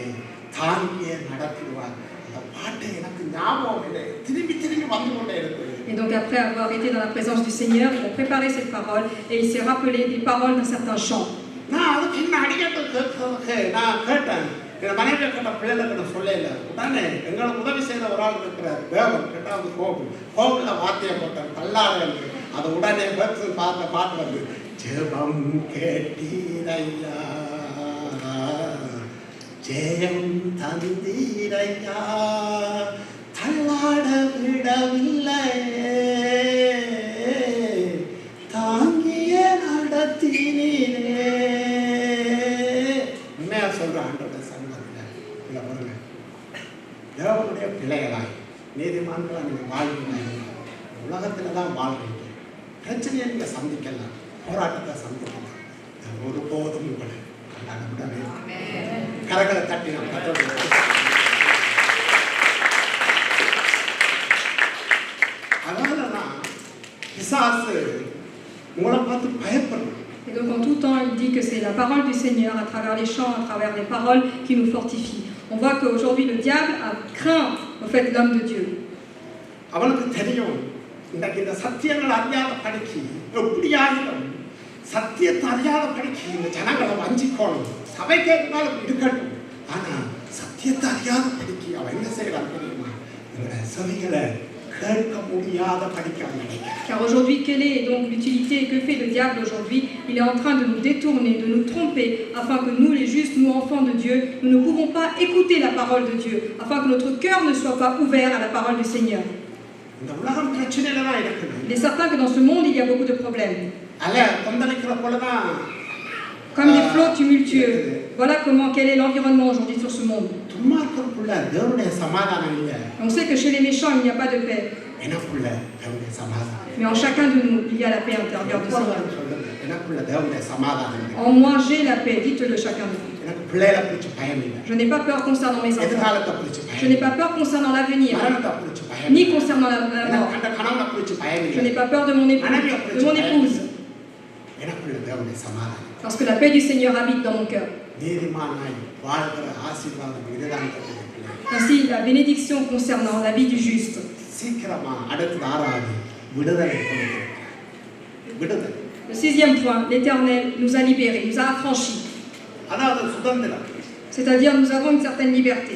தாங்கிய நடத்திடுவார். அந்த பாட்டு எனக்கு ஞாபகம் இல்லை, திரும்பி திரும்பி வந்து கொண்டே இருக்குது. Et donc après avoir été dans la présence du Seigneur, il a préparé cette parole et il s'est rappelé des paroles d'un certain chant. நான் அதுக்கு இன்னும் அடிக்கட்டு நான் கேட்டேன், என் மனைவி கேட்ட பிள்ளைகிட்ட சொல்லல. உடனே எங்களுக்கு உதவி செய்த ஒரு ஆள் இருக்கிறார் தேவன், ரெண்டாவது கோவிலில் வார்த்தையை போட்டார் தள்ளாட. அதை உடனே பார்த்த பாட்டு வந்து ஜெபம் கேட்டீரையா ஜெயம் தந்தீரையா தள்ளாட விடவில்லை தாங்கிய நடத்தினீரே. உண்மையா சொல்ற ஆண்டோட சமூகத்தில் இல்லை பாருங்க, தேவனுடைய பிள்ளைகளாய் நீதிமான்களாக நீங்கள் வாழ்வீங்க. உலகத்தில் தான் வாழ்வீங்க. பிரச்சனையை நீங்கள் சந்திக்கலாம், போராட்டத்தை சந்திக்கலாம். ஒருபோதும் உங்களை கரகளை தட்டி நாம் அதனாலதான் பிசாசு உங்களை பார்த்து பயப்படணும். Et donc en tout temps, il dit que c'est la parole du Seigneur à travers les chants, à travers les paroles qui nous fortifient. On voit qu'aujourd'hui le diable a craint au fait l'homme de Dieu. அவனுக்கு தெரியும் இன்றைக்கு இந்த சத்தியங்கள் அறியாத படிக்கு எப்படியாகிலும் சத்தியத்தை அறியாத படிக்கு இந்த ஜனங்களை வஞ்சிக்கணும், சபை கேட்காலும் இருக்கட்டும். ஆனா சத்தியத்தை அறியாத படிக்கு அவன் என்ன செய்யறான் தெரியுமா? இந்த செவிகளை கேட்க முடியாத படிக்க. Car aujourd'hui, quelle est donc l'utilité et que fait le diable aujourd'hui? Il est en train de nous détourner, de nous tromper, afin que nous, les justes, nous enfants de Dieu, nous ne pouvons pas écouter la parole de Dieu, afin que notre cœur ne soit pas ouvert à la parole du Seigneur. Il est certain que dans ce monde, il y a beaucoup de problèmes. Comme des flots tumultueux. Voilà quel est l'environnement aujourd'hui sur ce monde. On sait que chez les méchants, il n'y a pas de paix. Mais en chacun de nous, il y a la paix intérieure du Seigneur. En moi, j'ai la paix. Dites-le chacun de vous. Je n'ai pas peur concernant mes enfants. Je n'ai pas peur concernant l'avenir, ni concernant la mort. Je n'ai pas peur de mon épouse. Parce que la paix du Seigneur habite dans mon cœur. Ainsi, la bénédiction concernant la vie du juste. Le 6e point, l'Éternel nous a libérés, nous a affranchis. C'est-à-dire, nous avons une certaine liberté.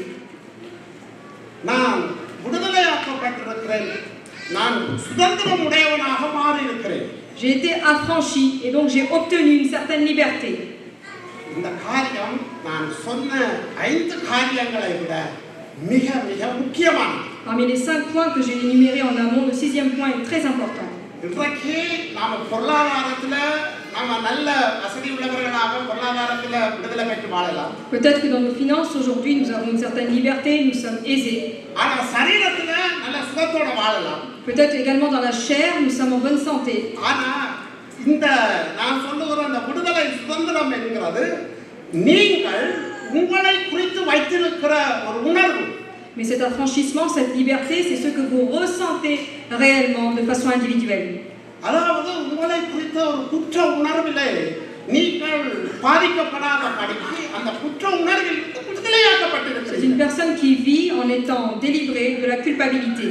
J'ai été affranchi et donc j'ai obtenu une certaine liberté. Parmi les 5 points que j'ai énumérés en amont, le 6e point est très important. Peut-être que dans nos finances aujourd'hui nous avons une certaine liberté, nous sommes aisés. Peut-être également dans la chair, nous sommes en bonne santé. Mais cet affranchissement, cette liberté, c'est ce que vous ressentez réellement de façon individuelle. C'est une personne qui vit en étant délivrée de la culpabilité.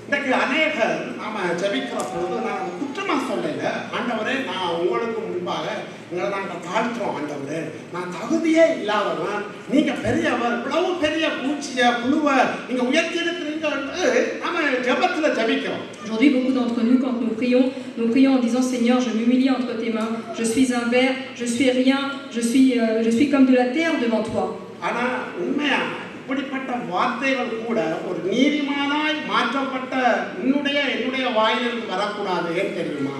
இன்னைக்கு அநேகர் நாம ஜெபிக்கிற பொழுது நான் குற்றமா சொல்லல, ஆண்டவரே நான் உங்களுக்கு முன்பாக உங்களை நாங்கள் தாழ்த்துறோம் ஆண்டவரே, நான் தகுதியே இல்லாதவன், நீங்க பெரியவர், இவ்வளவு பெரிய பூச்சிய புழுவை நீங்க உயர்த்தி இருக்கிறீங்கன்னு நாம ஜெபத்துல ஜெபிக்கிறோம். Aujourd'hui, beaucoup d'entre nous, quand nous prions en disant Seigneur, je m'humilie entre tes mains, je suis un ver, je suis rien, je suis comme de la terre devant toi. ஆனா உண்மையா இப்படிப்பட்ட வார்த்தைகள் கூட ஒரு நீதிமானாய் மாற்றப்பட்ட என்னுடைய வாயிலிருந்து வரக்கூடாது. ஏன் தெரியுமா?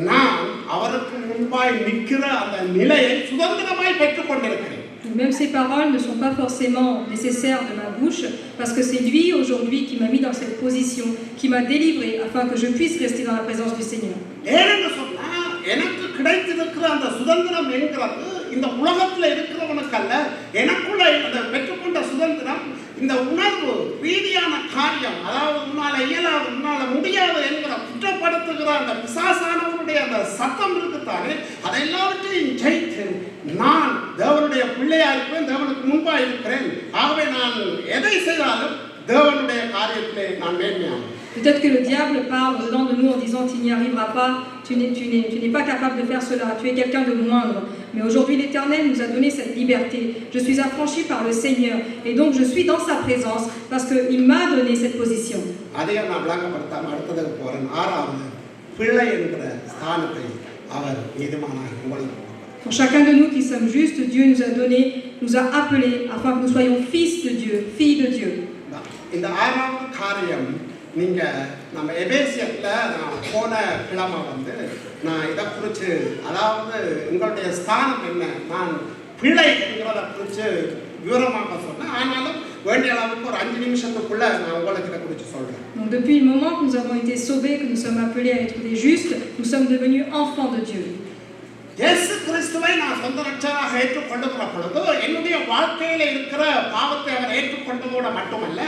நான் அவருக்கு முன்பாய் நிற்கிற அந்த நிலையை சுதந்திரமாய் பெற்றுக் கொண்டிருக்கிறேன். Même ces paroles ne sont pas forcément nécessaires de ma bouche, parce que c'est lui aujourd'hui qui m'a mis dans cette position, qui m'a délivré afin que je puisse rester dans la présence du Seigneur. ஏன்னு சொன்னா எனக்கு கிடைத்திருக்கிற அந்த சுதந்திரம் என்கிறது இந்த உலகத்துல இருக்கிறவனுக்கு அல்ல, எனக்குள்ள அந்த பெற்றுக்கொண்ட சுதந்திரம் இந்த உணர்வு ரீதியான காரியம், அதாவது உன்னால இயலாது, உன்னால முடியாது என்கிற குற்றப்படுத்துகிற அந்த பிசாசானவனுடைய அந்த சத்தம் இருக்குத்தானே, அதை எல்லாவற்றையும் ஜெயித்து நான் தேவனுடைய பிள்ளையா இருப்பேன், தேவனுக்கு முன்பா இருக்கிறேன். ஆகவே நான் எதை செய்தாலும் தேவனுடைய காரியத்திலே நான் மேன்மையானேன். Peut-être que le diable parle dedans de nous en disant tu n'y arriveras pas, tu n'es pas capable de faire cela, tu es quelqu'un de moindre. Mais aujourd'hui l'Éternel nous a donné cette liberté. Je suis affranchi par le Seigneur et donc je suis dans sa présence parce qu'il m'a donné cette position. Pour chacun de nous qui sommes justes, Dieu nous a appelés afin que nous soyons fils de Dieu, filles de Dieu. நீங்க நம்ம எபேசியத்துல நான் போன கிழமை நான் இதை குறித்து, அதாவது உங்களுடைய ஸ்தானம் என்ன, நான் பிள்ளை என்கிறத குறித்து விவரமாக சொன்னேன். ஆனாலும் வேண்டிய அளவுக்கு ஒரு 5 நிமிஷத்துக்குள்ள நான் உங்களுக்கு இதை குறித்து சொல்றேன். Donc depuis le moment que nous avons été sauvés, que nous sommes appelés à être des justes, nous sommes devenus enfants de Dieu. இயேசு கிறிஸ்துவை நான் சொந்த ரட்சகராக ஏற்றுக்கொள்ளுகிற பொழுது என்னுடைய வாழ்க்கையில இருக்கிற பாவத்தை அவர் ஏற்றுக்கொண்டதோடு மட்டுமல்ல,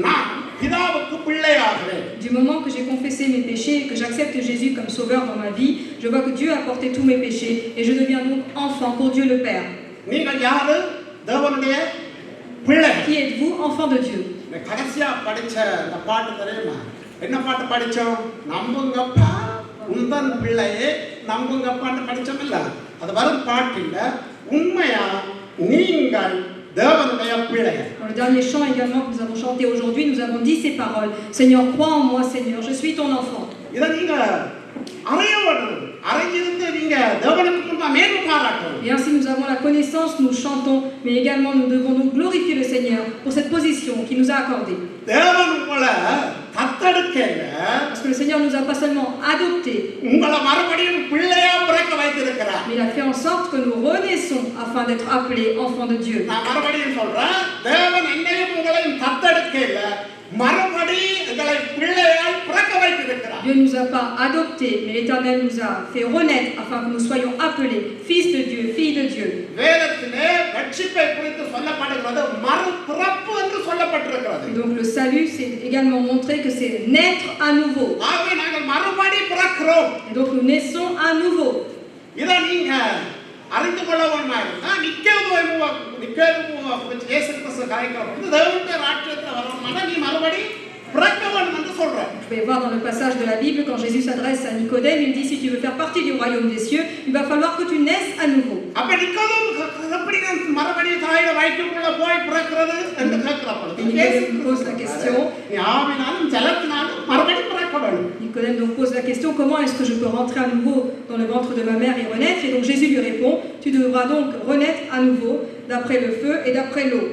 நான் பிதாவுக்கு பிள்ளையாகிறேன். Du moment que j'ai confessé mes péchés et que j'accepte Jésus comme sauveur dans ma vie, je vois que Dieu a porté tous mes péchés et je deviens donc enfant pour Dieu le Père. நீங்கள் யாரு? தேவனுடைய பிள்ளை. Qui êtes-vous, enfant de Dieu? கடைசியா படிச்ச அந்த பாட்டு தெரியுமா? என்ன பாட்டு படிச்சோம்? நம்புங்கப்பா உந்தன் பிள்ளையே நம்புங்கப்பான்னு படிச்சோம் இல்ல? அது வரும் பாட்டு இல்ல, உண்மையா நீங்கள் தேவனுடைய பிள்ளைகள். Dans le dernier chant également que nous avons chanté aujourd'hui, nous avons dit ces paroles. Seigneur, crois en moi, Seigneur, je suis ton enfant. இத நீங்க அறியணும், அறிஞ்சிருந்து நீங்க தேவனுக்கு முன்பாக மேன்மை பாராட்டணும். Et ainsi nous avons la connaissance, nous chantons, mais également nous devons donc glorifier le Seigneur pour cette position qu'il nous a accordée. தேவன் உங்களை தத்தெடுக்கல, parce que le Seigneur nous a pas seulement adoptés, உங்களை மறுபடியும் பிள்ளையா பிறக்க வைத்திருக்கிறார். mais il a fait en sorte que nous renaissons afin d'être appelés enfants de Dieu. நான் மறுபடியும் சொல்றேன், தேவன் என்னையும் உங்களையும் தத்தெடுக்கல, மறுபடி எங்களை பிள்ளையாய் பிறக்க வைத்திருக்கிறார். Dieu ne nous a pas adoptés, mais l'Éternel nous a fait renaître afin que nous soyons appelés fils de Dieu, filles de Dieu. வேதத்திலே ரட்சிப்பை குறித்து சொல்லப்படுகிறது மறுபிறப்பு என்று சொல்லப்பட்டிருக்கிறது. Et donc le salut, c'est également montré que c'est naître à nouveau. ஆகவே நாங்கள் மறுபடி பிறக்கிறோம். Et donc nous naissons à nouveau. இத நீங்க அறிந்து கொள்ள வேண்டுமா? நிக்கேதுவை குறித்து இயேசு கிறிஸ்து கரைக்கிறபோது தேவனுடைய ராஜ்யத்துல வரணும்னா நீ மறுபடி பிறக்க வேண்டும் என்று சொல்றார். Vous pouvez voir dans le passage de la Bible, quand Jésus s'adresse à Nicodème, il dit si tu veux faire partie du royaume des cieux, il va falloir que tu naisses à nouveau. அப்ப நிக்கோதேம் எப்படி மறுபடி தாயோட வயிற்றுக்குள்ள போய் பிறக்கிறது என்று கேட்கிறார். Nicodème pose la question. நீ ஆவினாலும் ஜலத்தினாலும் மறுபடி பிறக்க வேண்டும். Nicodème donc pose la question, comment est-ce que je peux rentrer à nouveau dans le ventre de ma mère et renaître? Et donc Jésus lui répond, tu devras donc renaître à nouveau d'après le feu et d'après l'eau.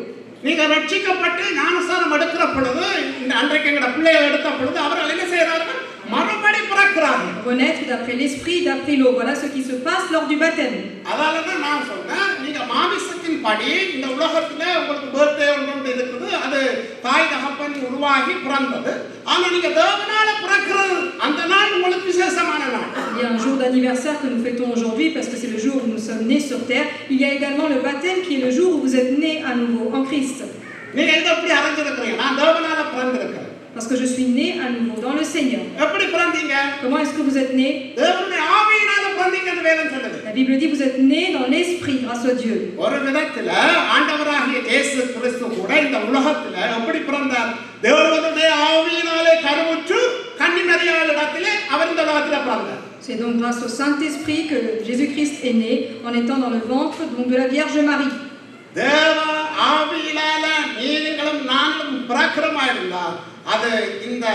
நீங்க ரட்சிக்கப்பட்டு ஞானஸ்நானம் எடுக்கிற பொழுது, இந்த அன்றைக்கு எங்கட பிள்ளைகளை எடுத்த பொழுது அவர்கள் என்ன செய்யறார்கள்? மறுபடி பிறக்கிறார்கள். Renaître d'après l'esprit, d'après l'eau. Voilà ce qui se passe lors du baptême. அதனால தான் நான் சொன்னேன், நீங்க மாமிசத்தின் படி இந்த உலகத்துல உங்களுக்கு பர்த்டே ஒன்று இருக்குது, அது தாய் தகப்பன் உருவாகி பிறந்தது. ஆனா நீங்க தேவனால பிறக்கிறது அந்த நாள் உங்களுக்கு விசேஷமான நாள். Il y a un jour d'anniversaire que nous fêtons aujourd'hui parce que c'est le jour où nous sommes nés sur terre. Il y a également le baptême qui est le jour où vous êtes nés à nouveau en Christ. நீங்க இத எப்படி அறிஞ்சிருக்கீங்க? நான் தேவனால பிறந்திருக்கிறேன். Parce que je suis né à nouveau dans le Seigneur. எப்படி பிறந்தீங்க? Comment est-ce que vous êtes né? தேவனுடைய ஆவியினால பிறந்தீங்கன்னு வேதம் சொல்லுது. La Bible dit vous êtes né dans l'esprit grâce à Dieu. ஒரு விதத்துல ஆண்டவராகிய இயேசு கிறிஸ்து கூட இந்த உலகத்துல எப்படி பிறந்தார்? தேவனுடைய ஆவியினாலே கருவுற்று மரியாள் இடத்திலே அவர் இந்த உலகத்திலே பிறந்தார். C'est donc grâce au Saint-Esprit que Jésus-Christ est né en étant dans le ventre donc de la Vierge Marie. தேவ ஆவியினால நீங்களும் நானும் பிறக்கிறமா இருந்தா அது இந்த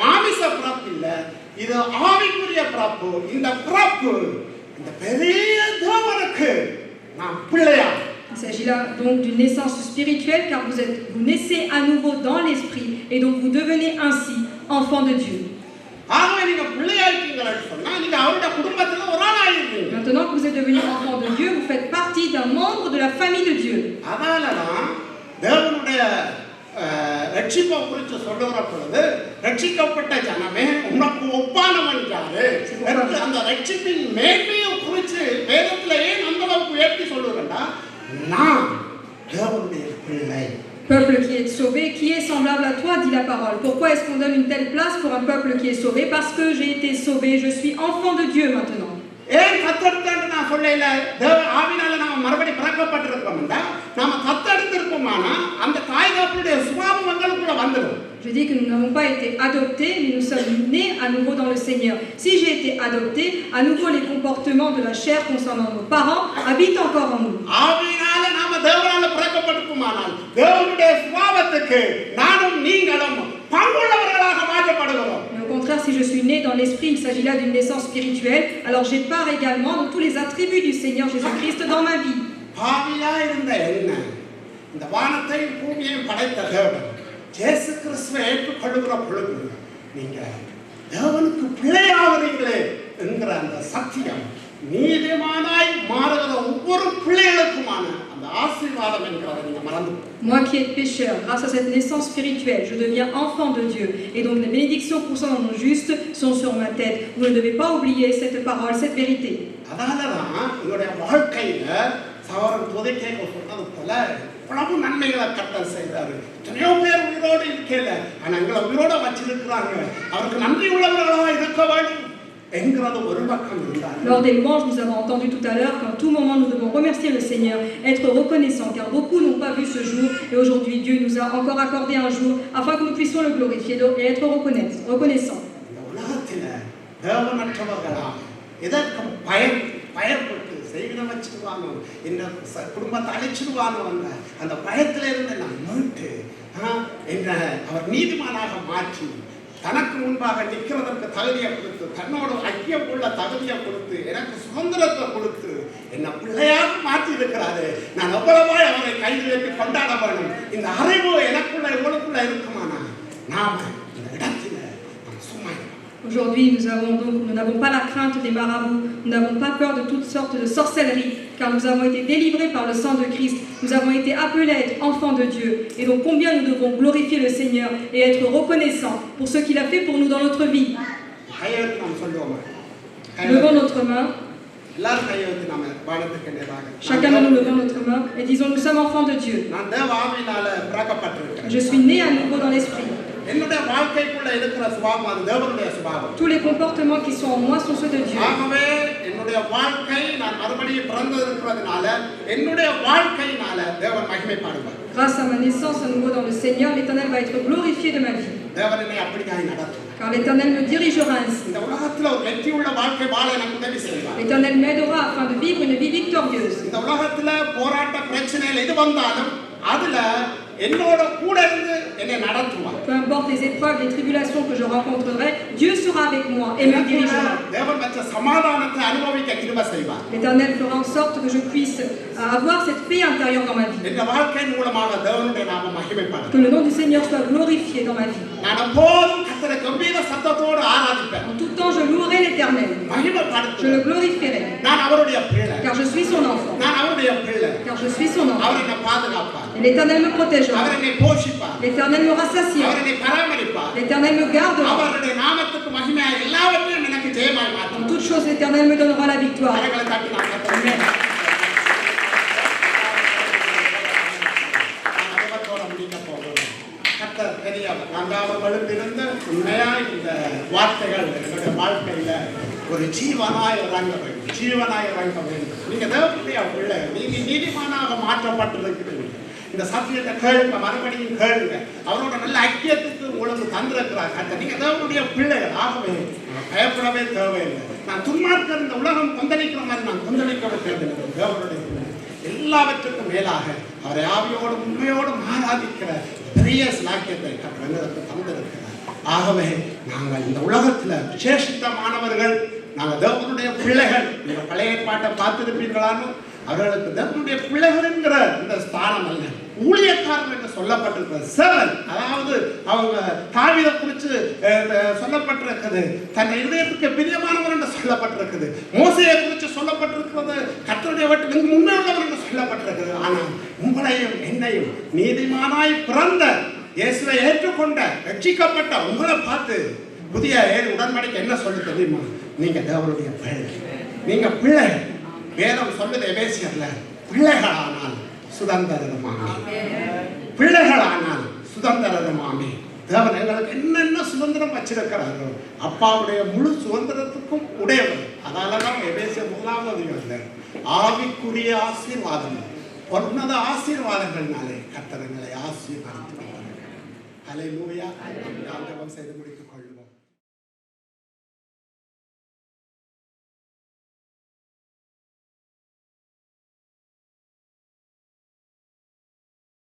மாமிச பிறப்பு இல்ல, இது ஆவிக்குரிய பிறப்பு. இந்த பிறப்பு இந்த பெரிய தேவனுக்கு நாம் பிள்ளையா. Il s'agit là donc d'une naissance spirituelle car vous naissez à nouveau dans l'esprit et donc vous devenez ainsi enfant de Dieu. ஆகவே நீங்க பிள்ளையாயிட்டீங்கன்னு சொன்னா நீங்க அவருடைய குடும்பத்துல ஒரு ஆள் ஆயிடுவீங்க. Maintenant que vous êtes devenu enfant de Dieu, vous faites partie d'un membre de la famille de Dieu. அதனாலதான் தேவனுடைய ரட்சிப்பை குறித்து சொல்லுகிற பொழுது ரட்சிக்கப்பட்ட ஜனமே உனக்கு ஒப்பானவன் யாரு, அந்த ரட்சிப்பின் மேன்மையை குறித்து வேதத்துல ஏன் அந்த அளவுக்கு உயர்த்தி சொல்லுறேன்டா, நான் தேவனுடைய பிள்ளை. Peuple qui est sauvé, qui est semblable à toi, dit la parole. Pourquoi est-ce qu'on donne une telle place pour un peuple qui est sauvé? Parce que j'ai été sauvé, je suis enfant de Dieu maintenant. ஏன் தத்தெடுத்தான்னு நான் சொல்லல, தேவ ஆவினால நாம மறுபடி பிறக்கப்பட்டிருக்கோம்டா, நாம தத்தெடுத்திருப்போமானா அந்த தாய் தகப்பனுடைய சுபாவம் எங்களுக்குள்ள வந்துடும். Je dis que nous n'avons pas été adoptés, mais nous sommes nés à nouveau dans le Seigneur. Si j'ai été adopté, à nouveau les comportements de la chair concernant nos parents habitent encore en nous. ஆவினால நாம தேவனால பிறக்கப்பட்டிருப்போமானால் தேவனுடைய சுபாவத்துக்கு நானும் நீங்களும் பங்குள்ளவர்களாக மாற்றப்படுகிறோம். Mais au contraire, si je suis né dans l'esprit, il s'agit là d'une naissance spirituelle, alors j'ai part également dans tous les attributs du Seigneur Jésus-Christ dans ma vie. பாவியா இருந்த என்ன இந்த வானத்தையும் பூமியையும் படைத்த தேவன் இயேசு கிறிஸ்துவை ஏற்றுக்கொள்ளுகிற பொழுது நீங்க தேவனுக்கு பிள்ளையாகிறீங்களே என்கிற அந்த சத்தியம் நீதிமானாய் மாறுகிற ஒவ்வொரு பிள்ளைகளுக்குமான அந்த ஆசீர்வாதம் என்கிறதை நீங்க மறந்து. Moi qui ai pécheur, grâce à cette naissance spirituelle, je deviens enfant de Dieu. Et donc les bénédictions concernant nos justes sont sur ma tête. Vous ne devez pas oublier cette parole, cette vérité. அதனாலதான் உங்களுடைய வாழ்க்கையில சவரன் துதைக்க சொன்னது போல எவ்வளவு நன்மைகளை கர்த்தர் செய்தாரு. எத்தனையோ பேர் உயிரோடு இருக்கல, ஆனா எங்களை உயிரோட வச்சிருக்கிறாங்க, அவருக்கு நன்றி உள்ளவர்களாக இருக்க வேண்டும் என்கிறது ஒரு பக்கம் இருந்தார். Lors des louanges, nous avons entendu tout à l'heure qu'en tout moment nous devons remercier le Seigneur, être reconnaissants, car beaucoup n'ont pas vu ce jour, et aujourd'hui Dieu nous a encore accordé un jour afin que nous puissions le glorifier et être reconnaissants. இந்த உலகத்தில தேவனற்றவர்களாக எதற்கும் பயப்பட்டு செய்கிற வச்சிருவானோ, இந்த குடும்பத்தை அழிச்சிருவானோ அந்த பயத்தில இருந்து நான் மீட்டு என்ற அவர் நீதிமானாக மாற்றி தனக்கு முன்பாக நிற்கிறதற்கு தகுதியை கொடுத்து, தன்னோட ஐக்கியம் உள்ள தகுதியை கொடுத்து, எனக்கு சுதந்திரத்தை கொடுத்து என்ன பிள்ளையாக மாற்றி இருக்கிறாரு. நான் எவ்வளவாய் அவரை கையில் வைத்து கொண்டாட வேண்டும். இந்த அறிவு எனக்குள்ள எவ்வளவுக்குள்ள இருக்குமானா நாம இந்த இடத்துல சும்மா. Aujourd'hui, nous n'avons pas la crainte des marabouts, nous n'avons pas peur de toutes sortes de sorcellerie, car nous avons été délivrés par le sang de Christ, nous avons été appelés à être enfants de Dieu. Et donc combien nous devons glorifier le Seigneur et être reconnaissants pour ce qu'il a fait pour nous dans notre vie. Levons notre main. Chacun de nous levons notre main et disons nous sommes enfants de Dieu. Je suis né à nouveau dans l'esprit. Tous les comportements qui sont en moi sont ceux de Dieu. Grâce à ma naissance à nouveau dans le Seigneur, l'Éternel va être glorifié de ma vie. Car l'Éternel me dirigera ainsi. L'Éternel m'aidera afin de vivre une vie victorieuse. Peu importe les épreuves, les tribulations que je rencontrerai, Dieu sera avec moi et me dirigera. L'Éternel fera en sorte que je puisse avoir cette paix intérieure dans ma vie. Que le nom du Seigneur soit glorifié dans ma vie. En tout temps, je louerai l'Éternel. Je le glorifierai. Car je suis son enfant. Car je suis son enfant. Et l'Éternel me protégera. L'Éternel me rassasiera. L'Éternel me gardera. En toutes choses, l'Éternel me donnera la victoire. Amen. ஒரு ஜீவனாய் இறங்க வேண்டும், ஜீவனாய் இறங்க வேண்டும். நீங்க தேவனுடைய பிள்ளை, நீங்க நீதிமானாக மாற்றப்பட்டிருக்கிறீங்க. இந்த சத்தியத்தை கேளுங்க, மறுபடியும் கேளுங்க. அவரோட நல்ல ஐக்கியத்துக்கு உங்களுக்கு தந்திருக்கிறார் கர்த்தர். நீங்க தேவனுடைய பிள்ளைகள். ஆகவே பயப்படவே தேவையில்லை. நான் துன்மார்க்கர் இந்த உலகம் கொந்தளிக்கிற மாதிரி நான் கொந்தளிக்கவே தேவையில்லை. தேவனுடைய பிள்ளை எல்லாவற்றுக்கும் மேலாக அவரை ஆவியோடும் உண்மையோடும் ஆராதிக்கிற பெரிய சிலாக்கியத்தை கர்த்தர் தந்திருக்கிறார். ஆகவே நாங்கள் இந்த உலகத்துல விசேஷித்தமானவர்கள், நாங்கள் தேவனுடைய பிள்ளைகள். நீங்க பழைய ஏற்பாட்டை பார்த்திருப்பீங்களான்னு அவர்களுக்கு தேவனுடைய பிள்ளைகள் என்கிற இந்த ஸ்தானம் அல்ல, ஊழியக்காரர்கள் என்று சொல்லப்பட்டிருக்கிறது. சேவல், அதாவது அவங்க தாவீதை குறித்து சொல்லப்பட்டிருக்கிறது, தன் இதயத்துக்கு பிரியமானவர் என்று சொல்லப்பட்டிருக்குது. மோசையை குறித்து சொல்லப்பட்டிருக்கிறது, கர்த்தருடைய வீட்டுக்கு முன்னே உள்ளவர் என்று சொல்லப்பட்டிருக்கிறது. ஆனால் உங்களையும் என்னையும் நீதிமானாய் பிறந்த இயேசுவை ஏற்றுக்கொண்ட ரட்சிக்கப்பட்ட உங்களை பார்த்து புதிய உடன்படிக்கை என்ன சொல்லி தெரியுமா? நீங்க தேவனுடைய பிள்ளை, நீங்க பிள்ளை. வேதம் சொல்லுது எபேசியர்ல, பிள்ளைகளானால் சுதந்திரமாமே, பிள்ளைகளானால் சுதந்திரமாமே. தேவன் எங்களுக்கு என்னென்ன சுதந்திரம் வச்சிருக்கிறாரோ அப்பாவுடைய முழு சுதந்திரத்துக்கும் உடையவர். அதனாலதான் எபேசியர் 1ஆம் அதிகாரத்துல ஆவிக்குரிய ஆசீர்வாதம், பொன்னத ஆசீர்வாதங்கள்னாலே கர்த்தர் எங்களை ஆசீர்வதித்து ஹல்லேலூயா. ஜெபம் செய்து முடிக்கிறோம்.